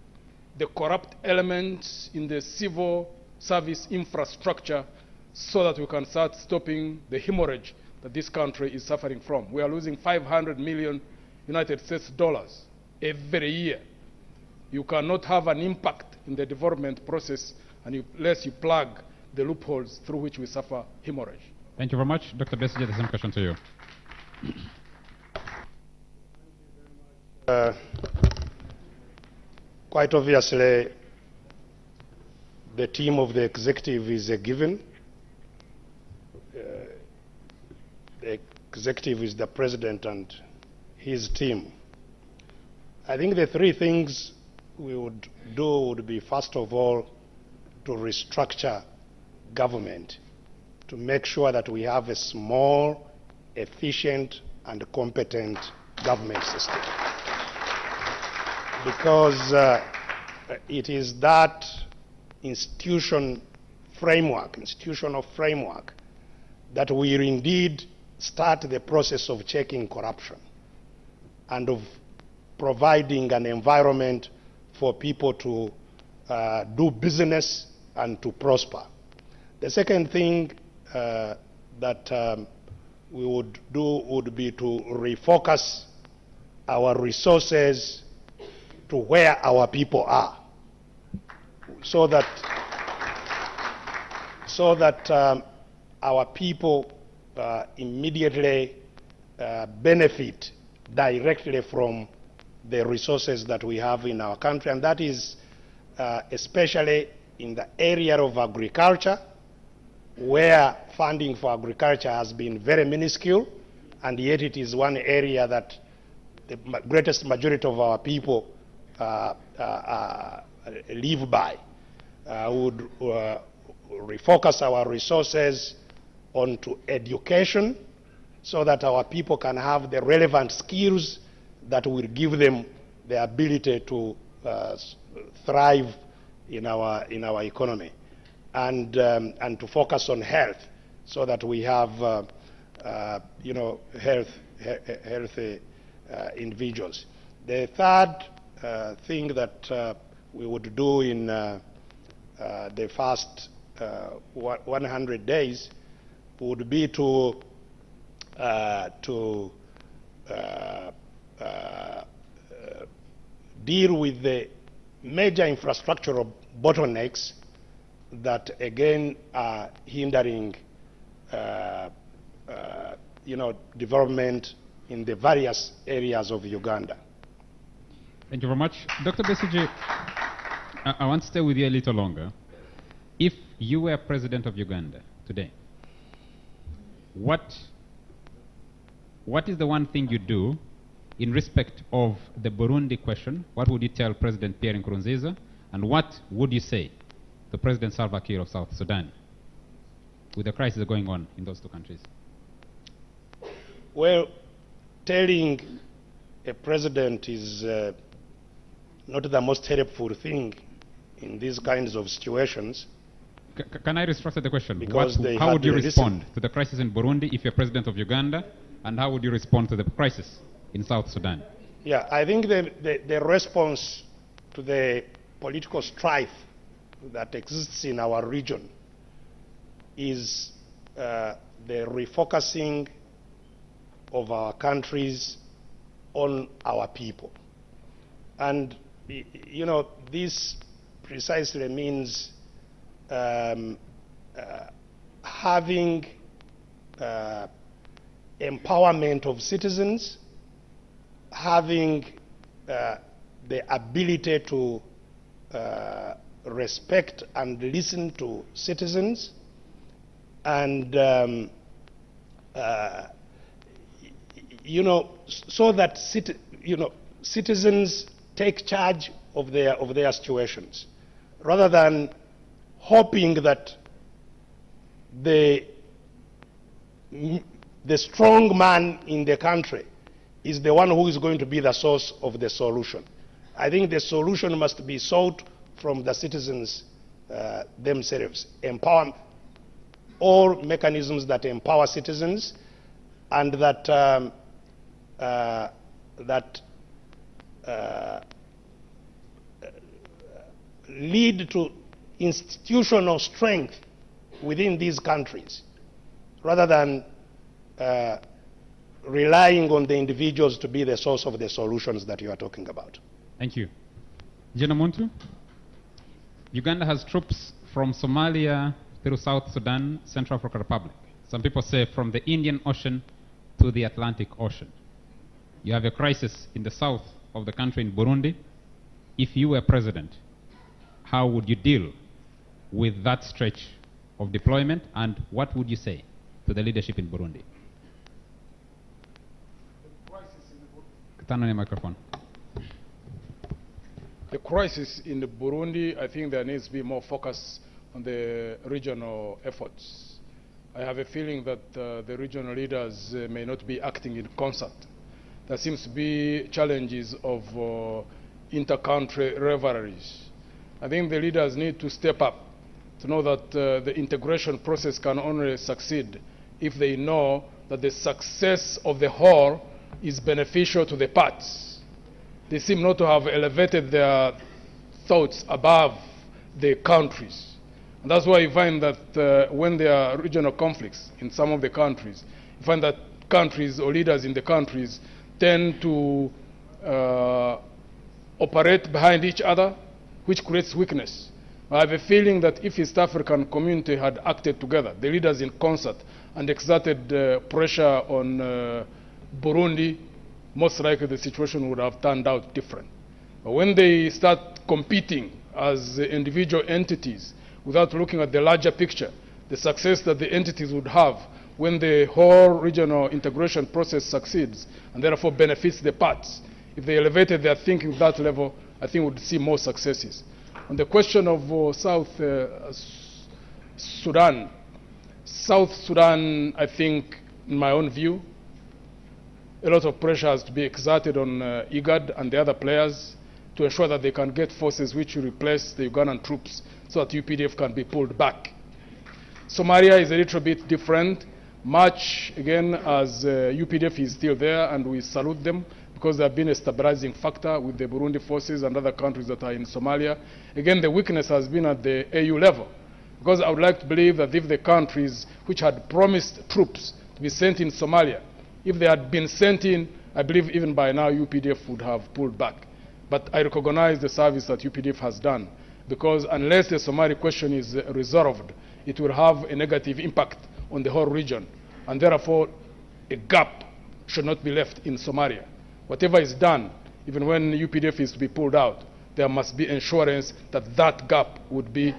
the corrupt elements in the civil service infrastructure so that we can start stopping the hemorrhage that this country is suffering from. We are losing 500 million United States dollars every year. You cannot have an impact in the development process unless you plug the loopholes through which we suffer hemorrhage. Thank you very much. Dr. Besigye, the same question to you. Quite obviously, the team of the executive is a given. The executive is the president and his team. I think the 3 things we would do would be, first of all, to restructure government, to make sure that we have a small, efficient, and competent government system. Because it is that institutional framework that will indeed start the process of checking corruption and of providing an environment for people to do business and to prosper. The second thing that we would do would be to refocus our resources to where our people are, so that our people immediately benefit directly from the resources that we have in our country, and that is especially in the area of agriculture, where funding for agriculture has been very minuscule, and yet it is one area that the greatest majority of our people live by. Would refocus our resources onto education so that our people can have the relevant skills that will give them the ability to thrive in our economy, and to focus on health so that we have healthy individuals. The third thing that we would do in the first 100 days would be to deal with the major infrastructural bottlenecks that again are hindering development in the various areas of Uganda. Thank you very much. Dr. Besigye, I want to stay with you a little longer. If you were president of Uganda today, what is the one thing you do in respect of the Burundi question? What would you tell President Pierre Nkurunziza? And what would you say to President Salva Kiir of South Sudan with the crisis going on in those two countries? Well, telling a president is not the most helpful thing in these kinds of situations. Can I restructure the question? Because how would you respond to the crisis in Burundi if you're president of Uganda? And how would you respond to the crisis in South Sudan? Yeah, I think the response to the political strife that exists in our region is the refocusing of our countries on our people. And, you know, this precisely means having empowerment of citizens, having the ability to respect and listen to citizens, and you know, so that citizens take charge of their situations, rather than hoping that the strong man in the country is the one who is going to be the source of the solution. I think the solution must be sought from the citizens themselves. Empower all mechanisms that empower citizens and that lead to institutional strength within these countries, rather than relying on the individuals to be the source of the solutions that you are talking about. Thank you. Mugisha Muntu, Uganda has troops from Somalia through South Sudan, Central African Republic. Some people say from the Indian Ocean to the Atlantic Ocean. You have a crisis in the south of the country in Burundi. If you were president, how would you deal with that stretch of deployment, and what would you say to the leadership in Burundi? Turn on your microphone. The crisis in Burundi, I think there needs to be more focus on the regional efforts. I have a feeling that the regional leaders may not be acting in concert. There seems to be challenges of inter-country rivalries. I think the leaders need to step up to know that the integration process can only succeed if they know that the success of the whole is beneficial to the parts. They seem not to have elevated their thoughts above the countries. And that's why you find that when there are regional conflicts in some of the countries, you find that countries or leaders in the countries tend to operate behind each other, which creates weakness. I have a feeling that if East African community had acted together, the leaders in concert, and exerted pressure on Burundi, most likely the situation would have turned out different. But when they start competing as individual entities without looking at the larger picture, the success that the entities would have when the whole regional integration process succeeds and therefore benefits the parts, if they elevated their thinking to that level, I think we would see more successes. On the question of South Sudan, I think, in my own view, a lot of pressure has to be exerted on IGAD and the other players to ensure that they can get forces which will replace the Ugandan troops so that UPDF can be pulled back. Somalia is a little bit different, much again as UPDF is still there, and we salute them because they have been a stabilizing factor with the Burundi forces and other countries that are in Somalia. Again, the weakness has been at the AU level, because I would like to believe that if the countries which had promised troops to be sent in Somalia, if they had been sent in, I believe even by now UPDF would have pulled back. But I recognize the service that UPDF has done, because unless the Somali question is resolved, it will have a negative impact on the whole region, and therefore a gap should not be left in Somalia. Whatever is done, even when UPDF is to be pulled out, there must be assurance that that gap would be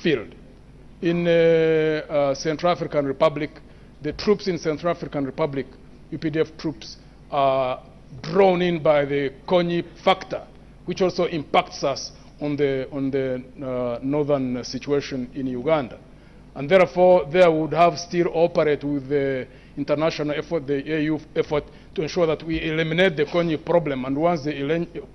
filled. In Central African Republic, the troops in Central African Republic, UPDF troops, are drawn in by the Konyi factor, which also impacts us on the northern situation in Uganda. And therefore, they would have still operate with the international effort, the AU effort, to ensure that we eliminate the Konyi problem. And once the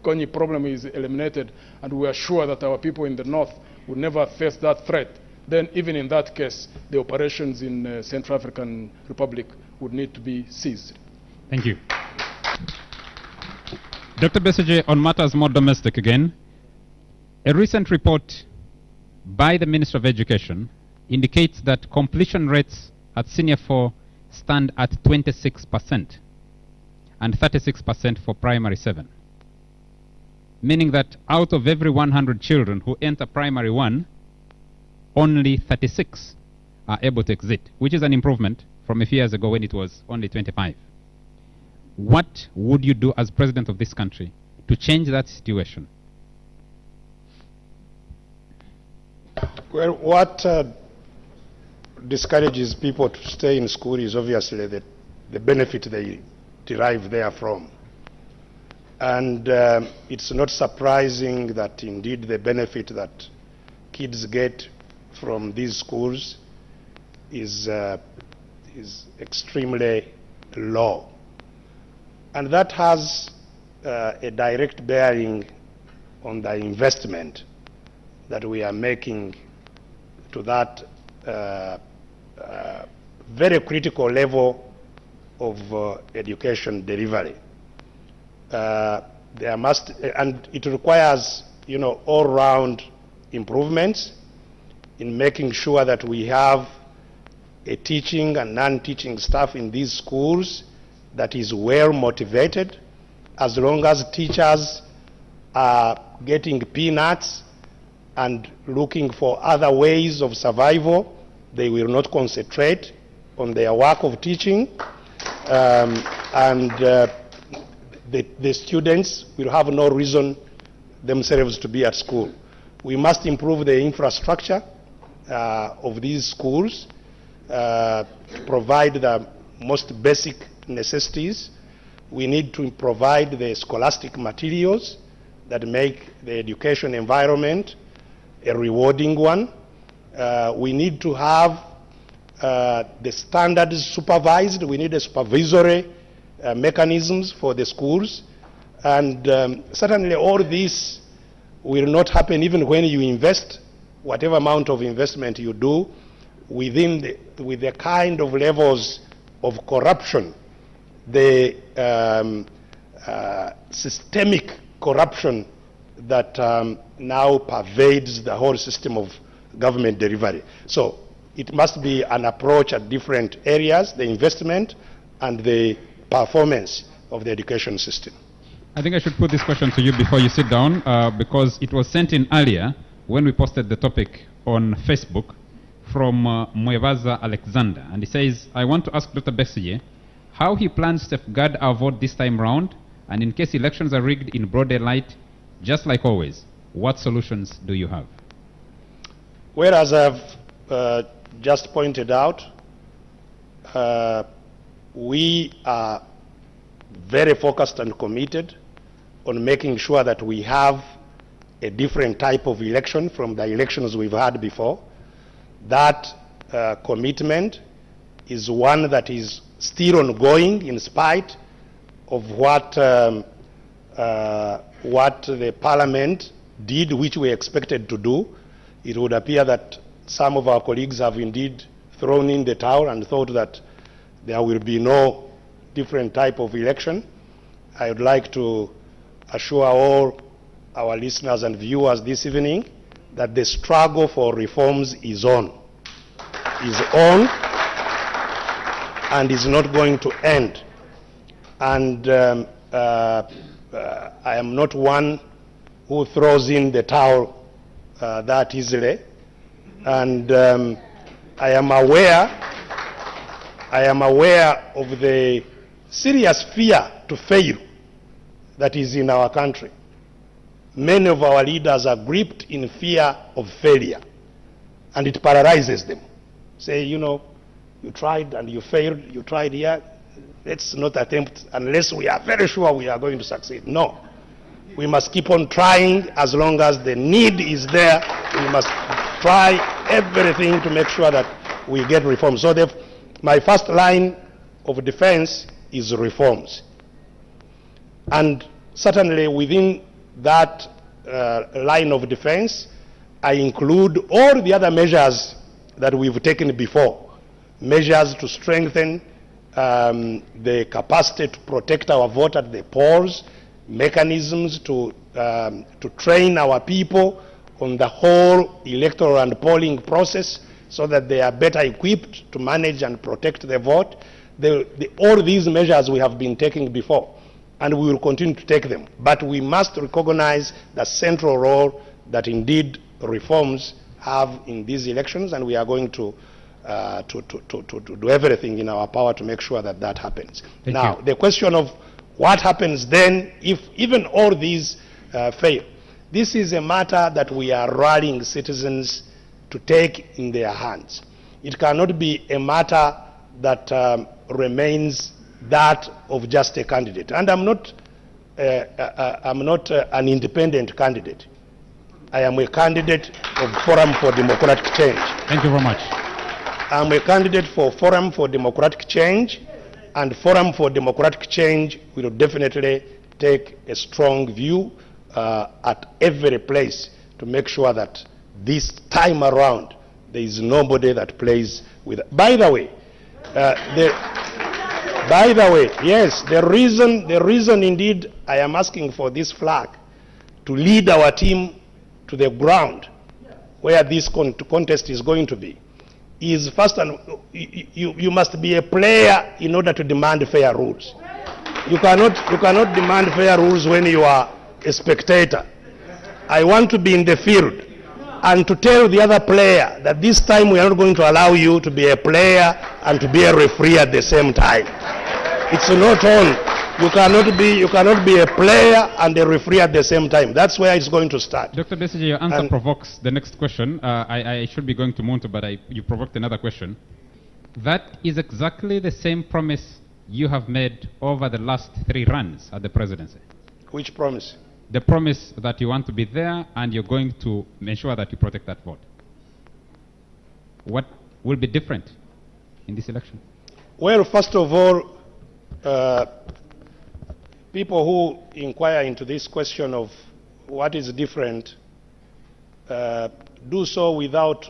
Konyi problem is eliminated, and we are sure that our people in the north will never face that threat, then even in that case, the operations in Central African Republic would need to be seized. Thank you. Dr. Besigye, on matters more domestic again, a recent report by the Minister of Education indicates that completion rates at Senior 4 stand at 26% and 36% for Primary 7. Meaning that out of every 100 children who enter Primary 1, only 36 are able to exit, which is an improvement from a few years ago when it was only 25. What would you do as President of this country to change that situation? Well, what discourages people to stay in school is obviously the benefit they derive therefrom. And it's not surprising that indeed the benefit that kids get from these schools is extremely low. And that has a direct bearing on the investment that we are making to that very critical level of education delivery. There must, and it requires, all-round improvements in making sure that we have a teaching and non-teaching staff in these schools that is well motivated. As long as teachers are getting peanuts and looking for other ways of survival, they will not concentrate on their work of teaching, the students will have no reason themselves to be at school. We must improve the infrastructure of these schools to provide the most basic necessities. We need to provide the scholastic materials that make the education environment a rewarding one. We need to have the standards supervised. We need a supervisory mechanisms for the schools. And certainly all this will not happen even when you invest, whatever amount of investment you do, with the kind of levels of corruption, the systemic corruption that now pervades the whole system of government delivery. So it must be an approach at different areas, the investment and the performance of the education system. I think I should put this question to you before you sit down, because it was sent in earlier when we posted the topic on Facebook from Mwebaza Alexander. And he says, I want to ask Dr. Besigye how he plans to safeguard our vote this time round, and in case elections are rigged in broad daylight, just like always, what solutions do you have? Well, as I've just pointed out, we are very focused and committed on making sure that we have a different type of election from the elections we've had before. That commitment is one that is still ongoing in spite of what the Parliament did, which we expected to do. It would appear that some of our colleagues have indeed thrown in the towel and thought that there will be no different type of election. I would like to assure all our listeners and viewers this evening that the struggle for reforms is on and is not going to end. And I am not one who throws in the towel that easily. And I am aware of the serious fear to fail that is in our country. Many of our leaders are gripped in fear of failure. and it paralyzes them. Say, you know, you tried and you failed, you tried here, let's not attempt unless we are very sure we are going to succeed. No. We must keep on trying as long as the need is there. We must try everything to make sure that we get reforms. So my first line of defense is reforms. And certainly within that line of defense, I include all the other measures that we've taken before. Measures to strengthen the capacity to protect our vote at the polls, mechanisms to train our people on the whole electoral and polling process so that they are better equipped to manage and protect the vote. All these measures we have been taking before, and we will continue to take them. But we must recognize the central role that indeed reforms have in these elections, and we are going to do everything in our power to make sure that that happens. Now, the question of what happens then if even all these fail, this is a matter that we are rallying citizens to take in their hands. It cannot be a matter that remains that of just a candidate. And I'm not an independent candidate. I am a candidate of Forum for Democratic Change. Thank you very much. I'm a candidate for Forum for Democratic Change, and Forum for Democratic Change will definitely take a strong view at every place to make sure that this time around there is nobody that plays with it. By the way, yes, the reason indeed I am asking for this flag to lead our team to the ground where this contest is going to be is first, and you must be a player in order to demand fair rules. You cannot demand fair rules when you are a spectator. I want to be in the field and to tell the other player that this time we are not going to allow you to be a player and to be a referee at the same time. It's not on. You cannot be a player and a referee at the same time. That's where it's going to start. Dr. Besigye, your answer provokes the next question. I should be going to Muntu, but you provoked another question. That is exactly the same promise you have made over the last 3 runs at the presidency. Which promise? The promise that you want to be there and you're going to ensure that you protect that vote. What will be different in this election? Well, first of all, people who inquire into this question of what is different do so without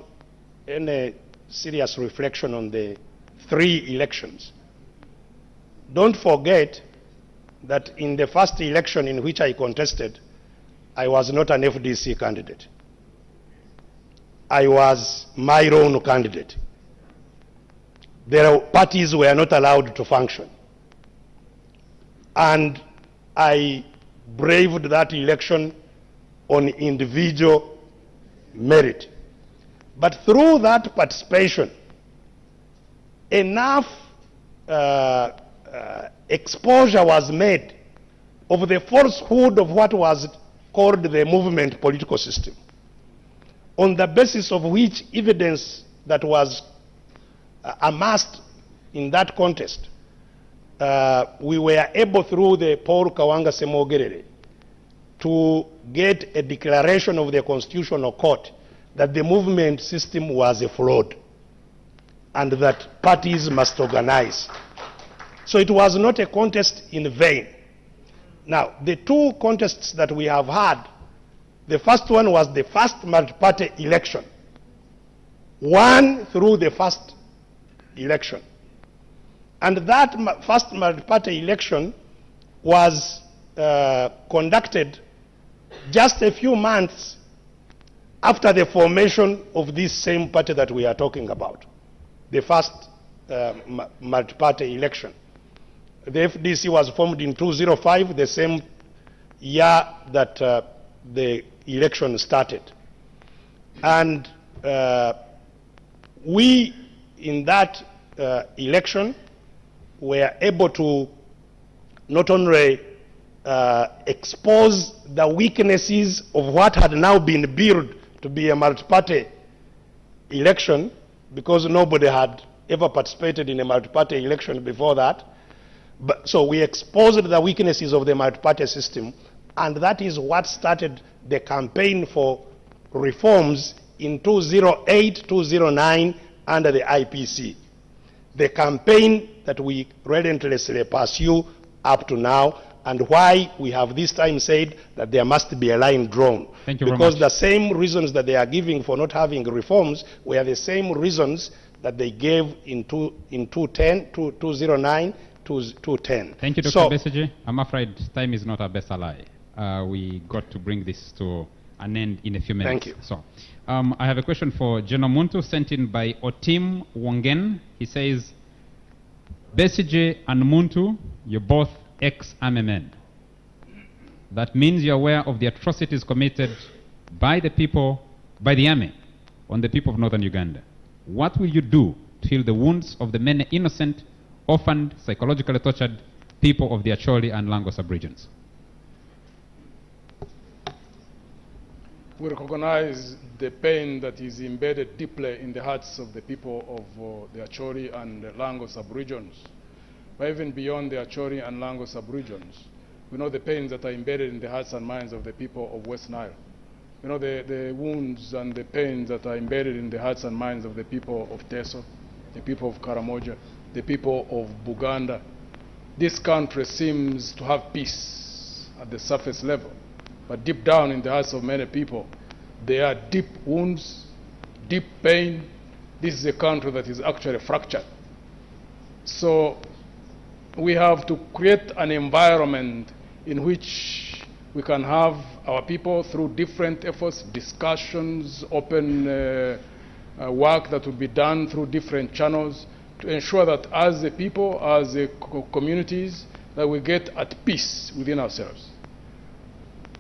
any serious reflection on the 3 elections. Don't forget that in the first election in which I contested, I was not an FDC candidate. I was my own candidate. The parties were not allowed to function. And I braved that election on individual merit. But through that participation, enough exposure was made of the falsehood of what was called the movement political system, on the basis of which evidence that was amassed in that contest, we were able through the Paul Kawanga Semogerere to get a declaration of the Constitutional Court that the movement system was a fraud and that parties must organize. So it was not a contest in vain. Now, the 2 contests that we have had, the first one was the first multi-party election, won through the first election. And that first multi-party election was conducted just a few months after the formation of this same party that we are talking about, the first multi-party election. The FDC was formed in 2005, the same year that the election started. And we, in that election, were able to not only expose the weaknesses of what had now been built to be a multi-party election, because nobody had ever participated in a multi-party election before that. So we exposed the weaknesses of the multi-party system, and that is what started the campaign for reforms in 2008, 2009 under the IPC. The campaign that we relentlessly pursue up to now, and why we have this time said that there must be a line drawn. Thank you very because much. the same reasons that they are giving for not having reforms were the same reasons that they gave in 2009, 2010. Thank you, Dr. So, Besigye. I'm afraid time is not our best ally. We got to bring this to an end in a few minutes. Thank you. So, I have a question for General Muntu, sent in by Otim Wongen. He says, Besigye and Muntu, you're both ex-army men. That means you're aware of the atrocities committed by the people, by the army, on the people of northern Uganda. What will you do to heal the wounds of the many innocent, orphaned, psychologically tortured people of the Acholi and Lango sub-regions? We recognize the pain that is embedded deeply in the hearts of the people of the Acholi and the Lango sub-regions. But even beyond the Acholi and Lango sub-regions, we know the pains that are embedded in the hearts and minds of the people of West Nile. We know the wounds and the pains that are embedded in the hearts and minds of the people of Teso, the people of Karamoja, the people of Buganda. This country seems to have peace at the surface level, but deep down in the hearts of many people, there are deep wounds, deep pain. This is a country that is actually fractured. So we have to create an environment in which we can have our people, through different efforts, discussions, open work that will be done through different channels, to ensure that as a people, as a communities, that we get at peace within ourselves.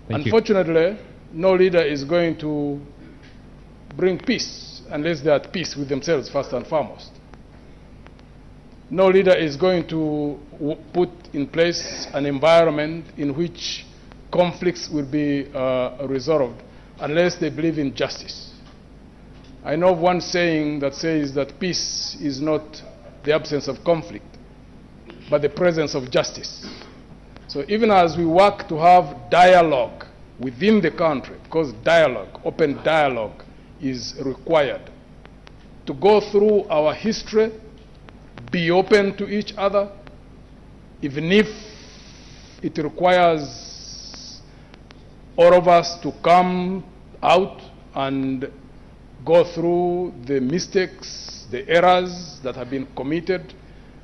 Unfortunately, no leader is going to bring peace unless they are at peace with themselves first and foremost. No leader is going to put in place an environment in which conflicts will be resolved unless they believe in justice. I know of one saying that says that peace is not the absence of conflict, but the presence of justice. So even as we work to have dialogue within the country, because dialogue, open dialogue is required, to go through our history, be open to each other, even if it requires all of us to come out and go through the mistakes, the errors that have been committed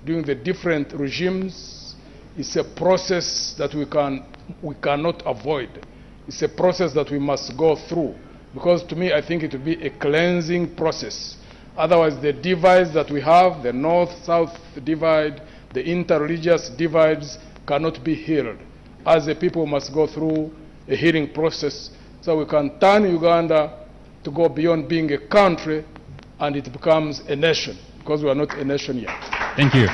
during the different regimes. It's a process that we cannot avoid. It's a process that we must go through, because to me, I think it will be a cleansing process. Otherwise, the divides that we have, the north-south divide, the inter-religious divides, cannot be healed. As a people, must go through a healing process so we can turn Uganda to go beyond being a country and it becomes a nation, because we are not a nation yet. Thank you.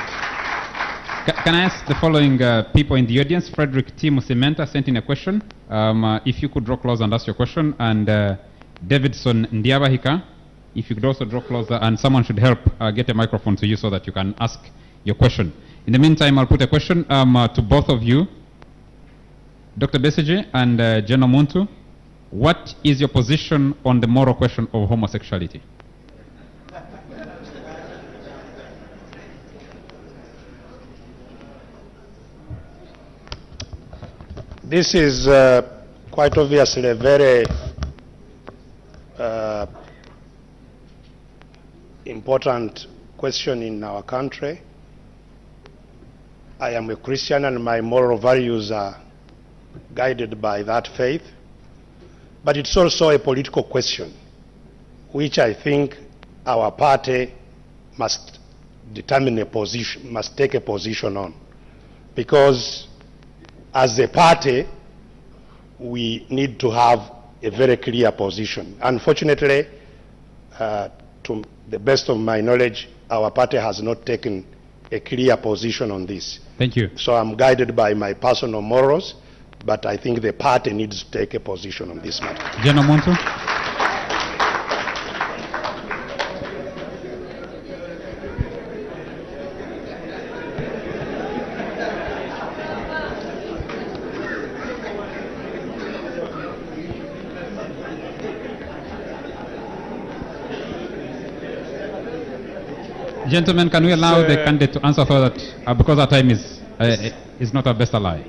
Can I ask the following people in the audience? Frederick T. Musimenta sent in a question. If you could draw closer and ask your question. And Davidson Ndiabahika, if you could also draw closer, and someone should help get a microphone to you so that you can ask your question. In the meantime, I'll put a question to both of you. Dr. Besigye and General Muntu, what is your position on the moral question of homosexuality? This is quite obviously a very important question in our country. I am a Christian and my moral values are guided by that faith. But it's also a political question, which I think our party must determine a position, must take a position on. Because as a party, we need to have a very clear position. Unfortunately, to the best of my knowledge, our party has not taken a clear position on this. Thank you. So I'm guided by my personal morals, but I think the party needs to take a position on this matter. General Muntu? Gentlemen, can we allow the candidate to answer so that, because our time is not our best ally?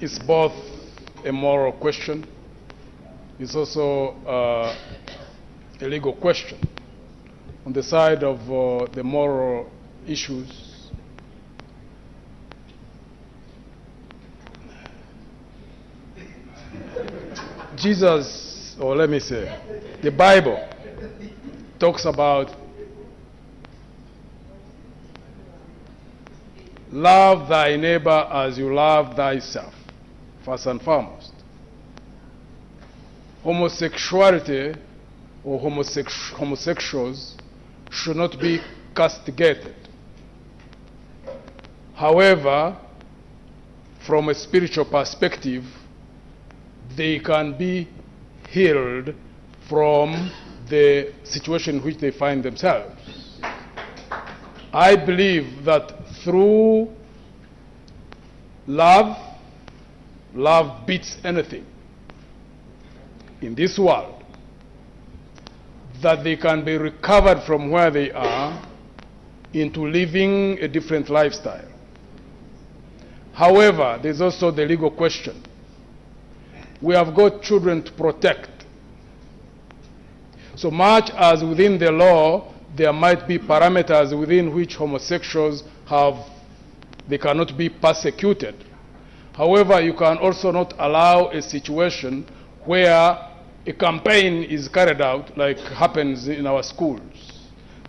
It's both a moral question. It's also a legal question. On the side of the moral issues, Jesus, or let me say, the Bible talks about love thy neighbor as you love thyself, first and foremost. Homosexuality or homosexuals should not be castigated. However, from a spiritual perspective, they can be healed from the situation in which they find themselves. I believe that through love, love beats anything in this world, that they can be recovered from where they are into living a different lifestyle. However, there's also the legal question. We have got children to protect. So much as within the law, there might be parameters within which homosexuals they cannot be persecuted. However, you can also not allow a situation where a campaign is carried out, like happens in our schools,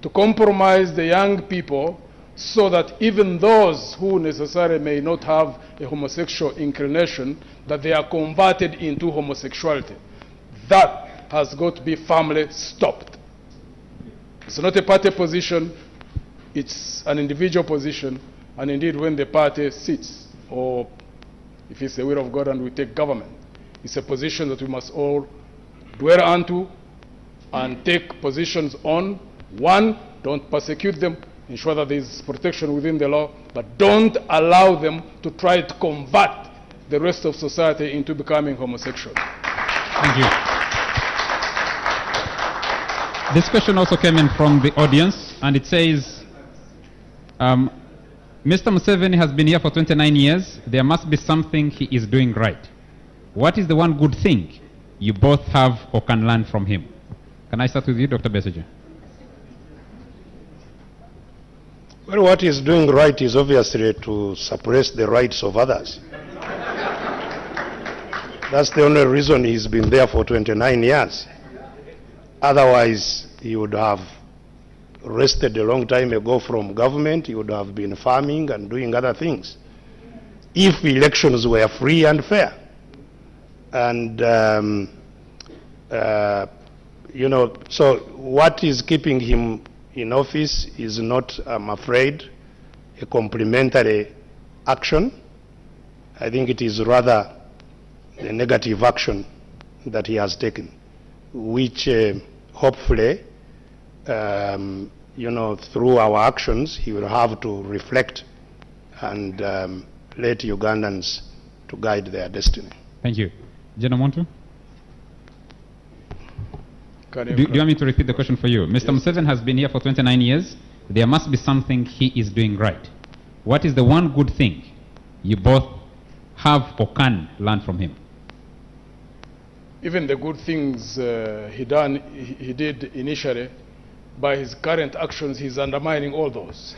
to compromise the young people so that even those who necessarily may not have a homosexual inclination, that they are converted into homosexuality. That has got to be firmly stopped. It's not a party position, it's an individual position, and indeed when the party sits, or if it's the will of God and we take government, it's a position that we must all dwell unto and take positions on. One, don't persecute them, ensure that there is protection within the law, but don't allow them to try to convert the rest of society into becoming homosexual. Thank you. This question also came in from the audience, and it says, Mr. Museveni has been here for 29 years. There must be something he is doing right. What is the one good thing you both have or can learn from him? Can I start with you, Dr. Besigye? Well, what he's doing right is obviously to suppress the rights of others. That's the only reason he's been there for 29 years. Otherwise, he would have rested a long time ago from government. He would have been farming and doing other things if elections were free and fair. And, you know, so what is keeping him in office is not, I'm afraid, a complementary action. I think it is rather the negative action that he has taken, which hopefully, you know, through our actions, he will have to reflect and let Ugandans to guide their destiny. Thank you. Mugisha Muntu? Do you want me to repeat the question for you? Mr. Yes. Museveni has been here for 29 years. There must be something he is doing right. What is the one good thing you both have or can learn from him? Even the good things he did initially, by his current actions, he's undermining all those.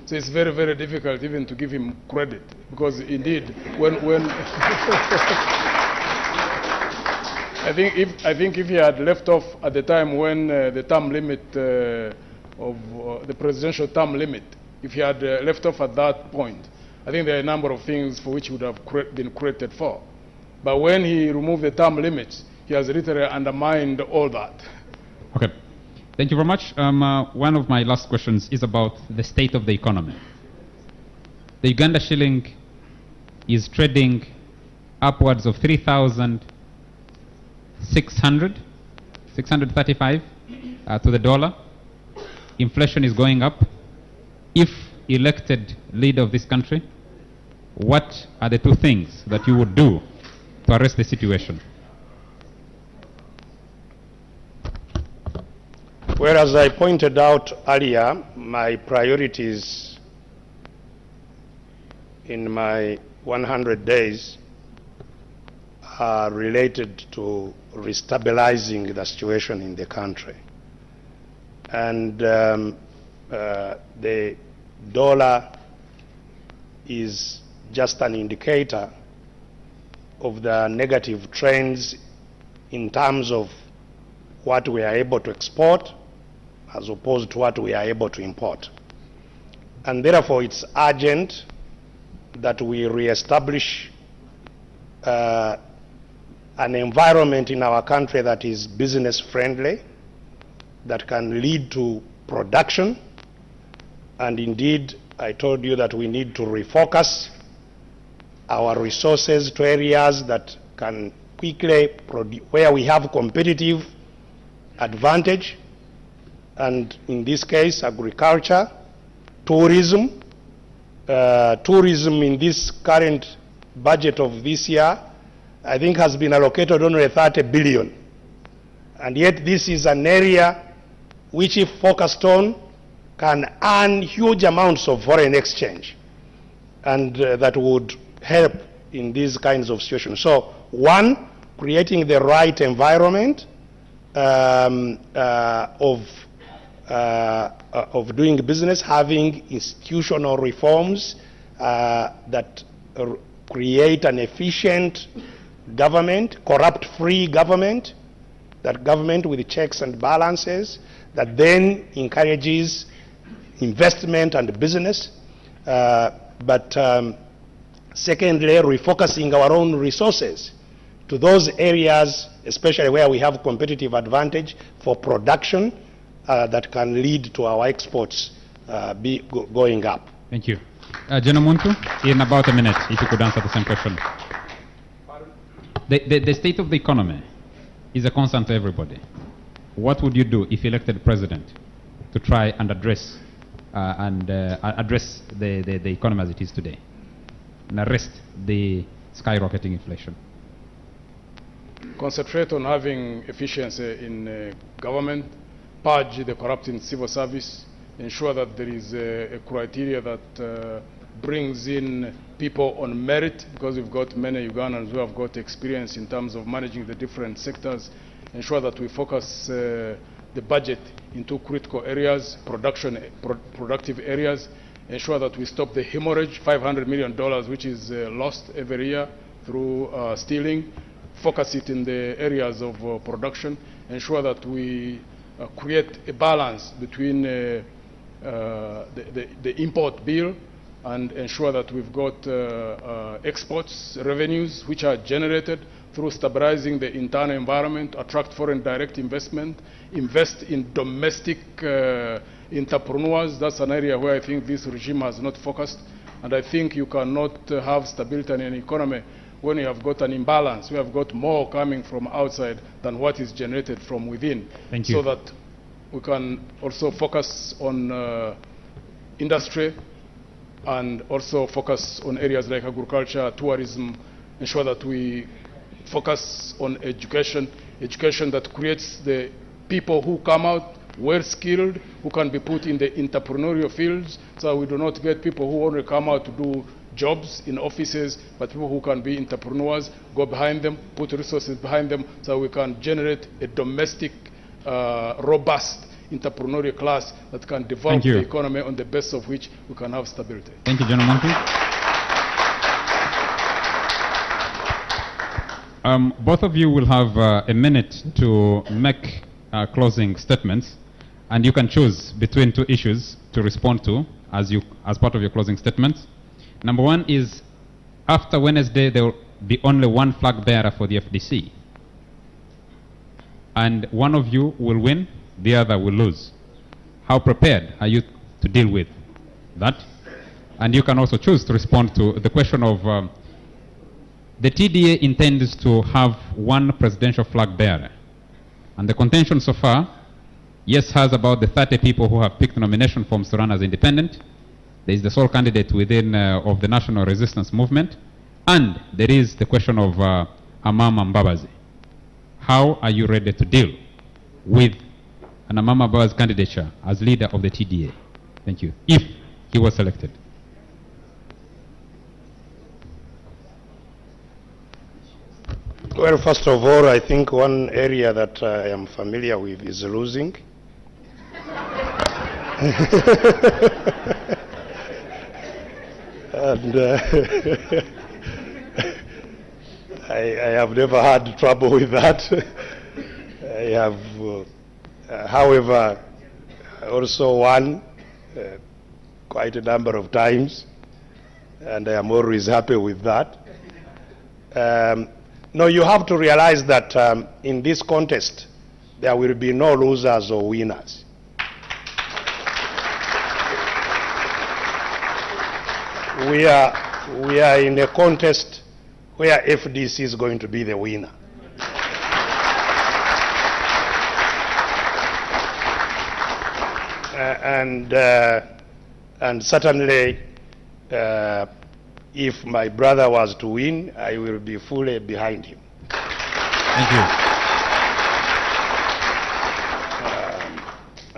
So it's very, very difficult even to give him credit, because indeed, when I think if he had left off at the time when the term limit of the presidential term limit, if he had left off at that point, I think there are a number of things for which he would have been credited for. But when he removed the term limits, he has literally undermined all that. Okay. Thank you very much. One of my last questions is about the state of the economy. The Uganda shilling is trading upwards of 3,635 to the dollar. Inflation is going up. If elected leader of this country, what are the two things that you would do to arrest the situation? Whereas I pointed out earlier, my priorities in my 100 days are related to restabilizing the situation in the country. And the dollar is just an indicator of the negative trends in terms of what we are able to export as opposed to what we are able to import. And therefore, it's urgent that we reestablish an environment in our country that is business friendly, that can lead to production. And indeed, I told you that we need to refocus our resources to areas that can quickly produce, where we have competitive advantage, and in this case, agriculture, tourism. Tourism in this current budget of this year, I think has been allocated only 30 billion. And yet this is an area which, if focused on, can earn huge amounts of foreign exchange, and that would help in these kinds of situations. So, one, creating the right environment of doing business, having institutional reforms that create an efficient government, corrupt-free government, that government with checks and balances, that then encourages investment and business. Secondly, refocusing our own resources to those areas, especially where we have competitive advantage for production, that can lead to our exports going up. Thank you. General Muntu, in about a minute, if you could answer the same question. The state of the economy is a concern to everybody. What would you do if elected president to try and address the economy as it is today and arrest the skyrocketing inflation? Concentrate on having efficiency in government, purge the corrupt in civil service, ensure that there is a criteria that brings in people on merit, because we've got many Ugandans who have got experience in terms of managing the different sectors, ensure that we focus the budget into critical areas, productive areas, ensure that we stop the hemorrhage, $500 million, which is lost every year through stealing, focus it in the areas of production, ensure that we create a balance between the import bill and ensure that we've got exports revenues which are generated through stabilizing the internal environment, attract foreign direct investment, invest in domestic entrepreneurs. That's an area where I think this regime has not focused. And I think you cannot have stability in an economy when you have got an imbalance. We have got more coming from outside than what is generated from within. Thank you. So that we can also focus on industry and also focus on areas like agriculture, tourism, ensure that we focus on education that creates the people who come out well-skilled, who can be put in the entrepreneurial fields, so we do not get people who only come out to do jobs in offices, but people who can be entrepreneurs, go behind them, put resources behind them, so we can generate a domestic, robust entrepreneurial class that can develop the economy on the basis of which we can have stability. Thank you, General Muntu. Both of you will have a minute to make closing statements, and you can choose between two issues to respond to as part of your closing statements. Number one is, after Wednesday, there will be only one flag bearer for the FDC. And one of you will win, the other will lose. How prepared are you to deal with that? And you can also choose to respond to the question of the TDA intends to have one presidential flag bearer. And the contention so far, yes, has about the 30 people who have picked nomination forms to run as independent. There is the sole candidate within of the National Resistance Movement. And there is the question of Amama Mbabazi. How are you ready to deal with Anamama Bawa's candidature as leader of the TDA? Thank you. If he was selected. Well, first of all, I think one area that I am familiar with is losing. And I have never had trouble with that. I have, however, also won quite a number of times, and I am always happy with that. No, you have to realize that in this contest, there will be no losers or winners. We are in a contest where FDC is going to be the winner. And certainly, if my brother was to win, I will be fully behind him. Thank you.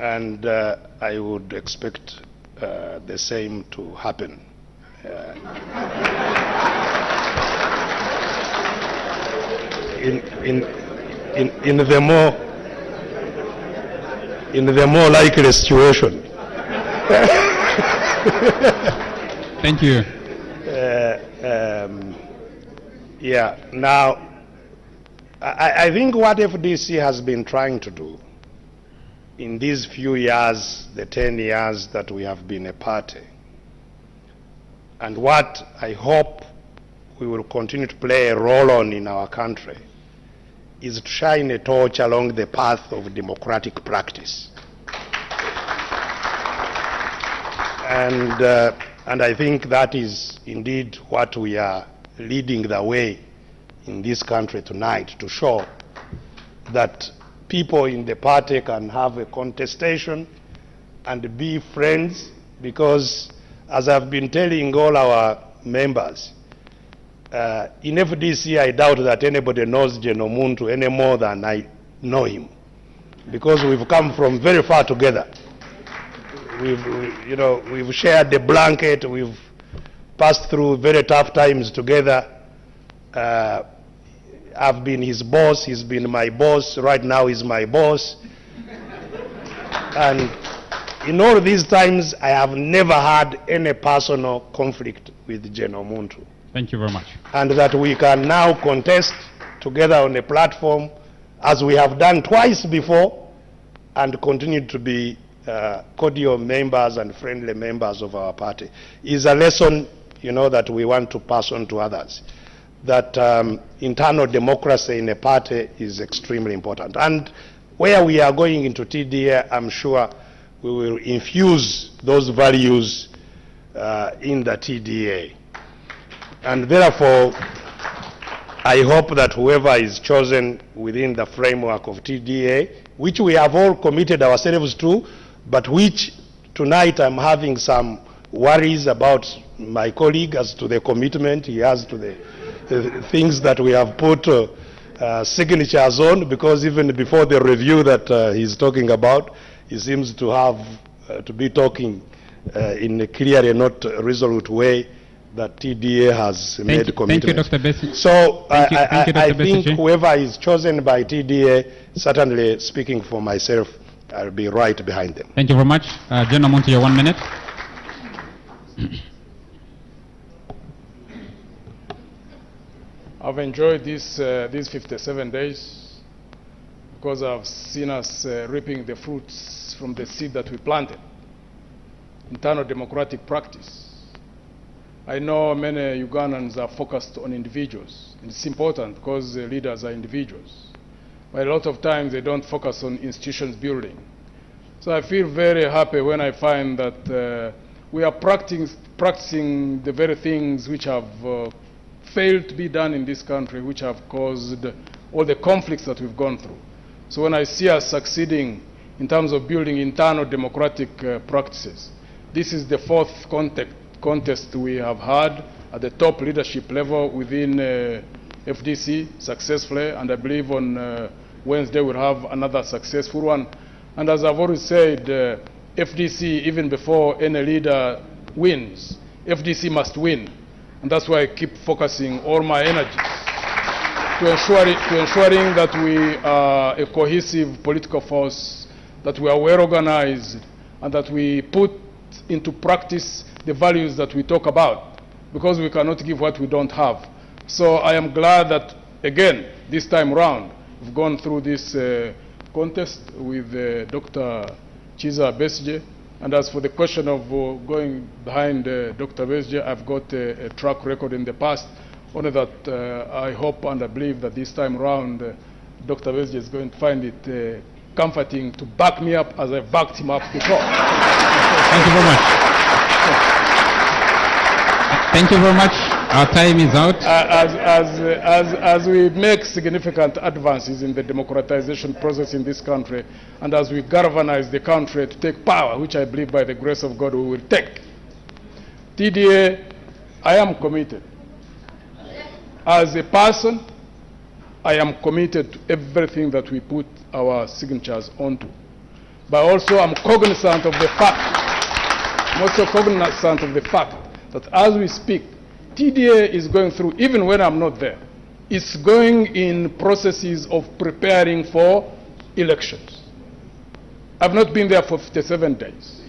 And I would expect the same to happen. In the more likely situation. Thank you. Yeah, now, I think what FDC has been trying to do in these few years, the 10 years that we have been a party, and what I hope we will continue to play a role on in our country, is to shine a torch along the path of democratic practice. And I think that is indeed what we are leading the way in this country tonight, to show that people in the party can have a contestation and be friends, because as I've been telling all our members, in FDC I doubt that anybody knows General Muntu any more than I know him, because we've come from very far together. We've shared the blanket, we've passed through very tough times together. I've been his boss, he's been my boss, right now he's my boss. And in all these times, I have never had any personal conflict with General Muntu. Thank you very much. And that we can now contest together on a platform, as we have done twice before, and continue to be cordial members and friendly members of our party, is a lesson, that we want to pass on to others. That internal democracy in a party is extremely important. And where we are going into TDA, I'm sure we will infuse those values in the TDA. And therefore, I hope that whoever is chosen within the framework of TDA, which we have all committed ourselves to, but which tonight I'm having some worries about my colleague as to the commitment he has to the things that we have put signatures on, because even before the review that he's talking about, he seems to have to be talking in a clear and not resolute way that TDA has made commitments. Thank you, Dr. Besigye. So I think Besigye. whoever is chosen by TDA, certainly speaking for myself, I'll be right behind them. Thank you very much. General Muntu, your 1 minute. I've enjoyed these 57 days because I've seen us reaping the fruits from the seed that we planted. Internal democratic practice. I know many Ugandans are focused on individuals. It's important because the leaders are individuals. But a lot of times they don't focus on institutions building. So I feel very happy when I find that we are practicing the very things which have failed to be done in this country, which have caused all the conflicts that we've gone through. So when I see us succeeding in terms of building internal democratic practices, this is the fourth contest we have had at the top leadership level within FDC successfully, and I believe on Wednesday we'll have another successful one. And as I've always said, FDC, even before any leader wins, FDC must win. And that's why I keep focusing all my energies to ensuring that we are a cohesive political force, that we are well organized, and that we put into practice the values that we talk about, because we cannot give what we don't have. So I am glad that, again, this time round, we've gone through this contest with Dr. Kizza Besigye. And as for the question of going behind Dr. Besigye, I've got a track record in the past, only that I hope and I believe that this time around, Dr. Besigye is going to find it comforting to back me up as I backed him up before. Thank you very much. Thank you very much. Our time is out. As we make significant advances in the democratization process in this country, and as we galvanize the country to take power, which I believe by the grace of God we will take, TDA, I am committed. As a person, I am committed to everything that we put our signatures onto. But also I'm cognizant of the fact, that as we speak, TDA is going through, even when I'm not there, it's going in processes of preparing for elections. I've not been there for 57 days.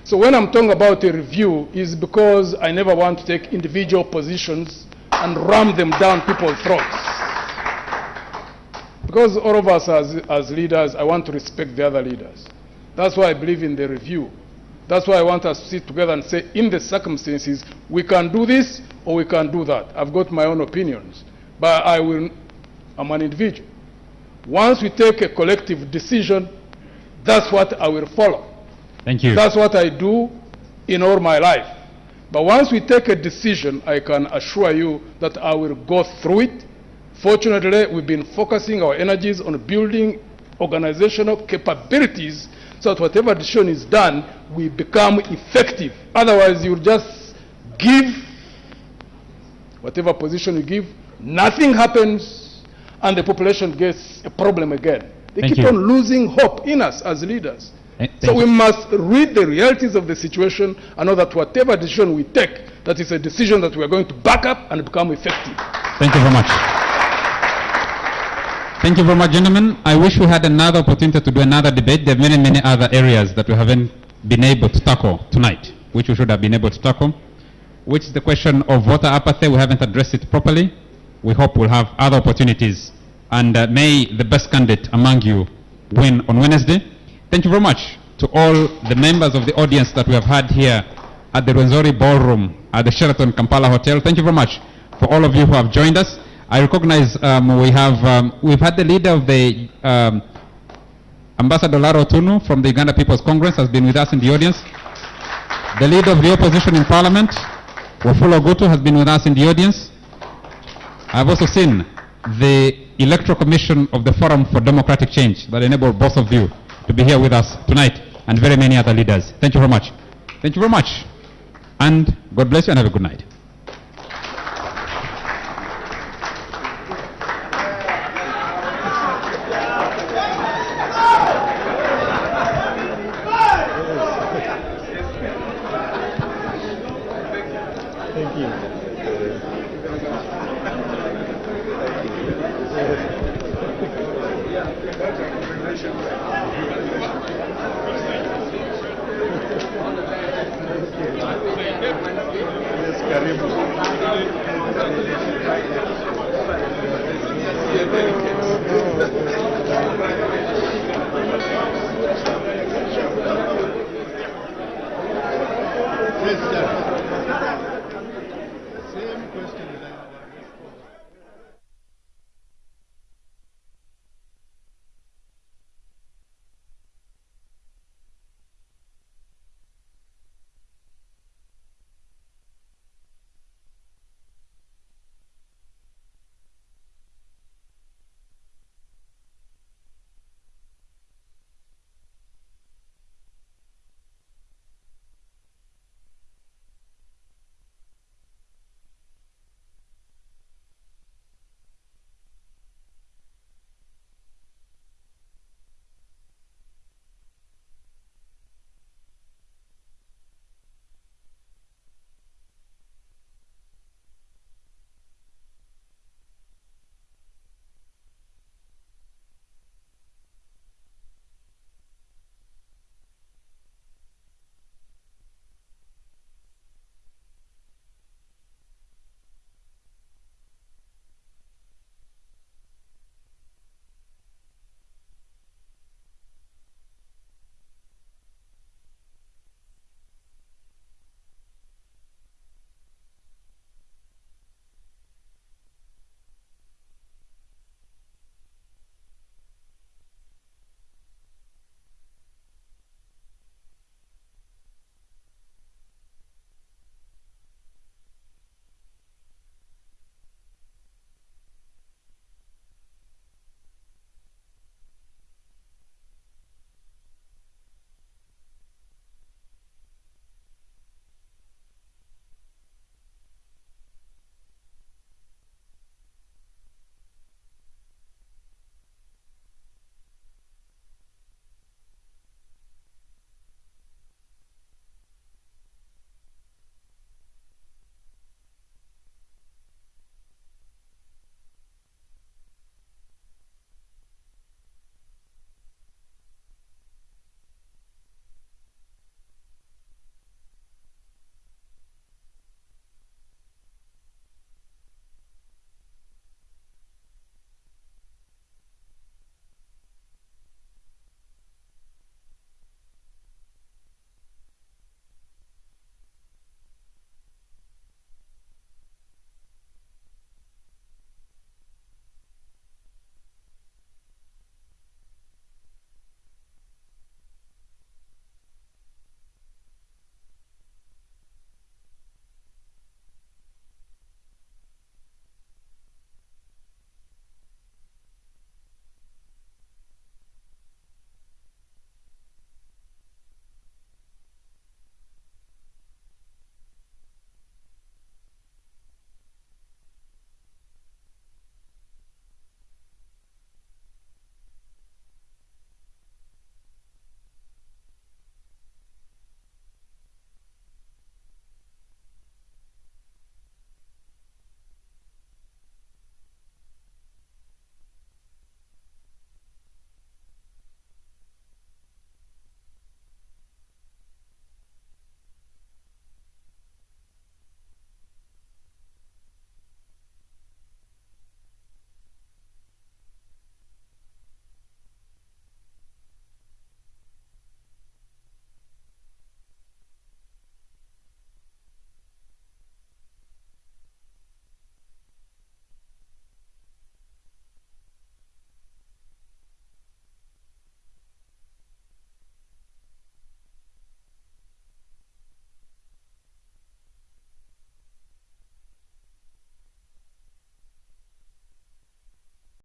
So when I'm talking about a review, is because I never want to take individual positions and ram them down people's throats. Because all of us as leaders, I want to respect the other leaders. That's why I believe in the review. That's why I want us to sit together and say, in the circumstances, we can do this or we can do that. I've got my own opinions, but I'm an individual. Once we take a collective decision, that's what I will follow. Thank you. That's what I do in all my life. But once we take a decision, I can assure you that I will go through it. Fortunately, we've been focusing our energies on building organizational capabilities so that whatever decision is done, we become effective. Otherwise, you'll just give whatever position you give, nothing happens, and the population gets a problem again. They keep on losing hope in us as leaders. So we must read the realities of the situation and know that whatever decision we take, that is a decision that we are going to back up and become effective. Thank you very much. Thank you very much, gentlemen. I wish we had another opportunity to do another debate. There are many, many other areas that we haven't been able to tackle tonight, which we should have been able to tackle, which is the question of voter apathy. We haven't addressed it properly. We hope we'll have other opportunities. And may the best candidate among you win on Wednesday. Thank you very much to all the members of the audience that we have had here at the Rwenzori Ballroom at the Sheraton Kampala Hotel. Thank you very much for all of you who have joined us. I recognize we've had the leader of the Ambassador Laro Tunu from the Uganda People's Congress has been with us in the audience. The leader of the opposition in Parliament, Wafula Gutu, has been with us in the audience. I've also seen the Electoral Commission of the Forum for Democratic Change that enabled both of you to be here with us tonight, and very many other leaders. Thank you very much. Thank you very much. And God bless you and have a good night. Thank you. Yes, karibu. Yes, sir.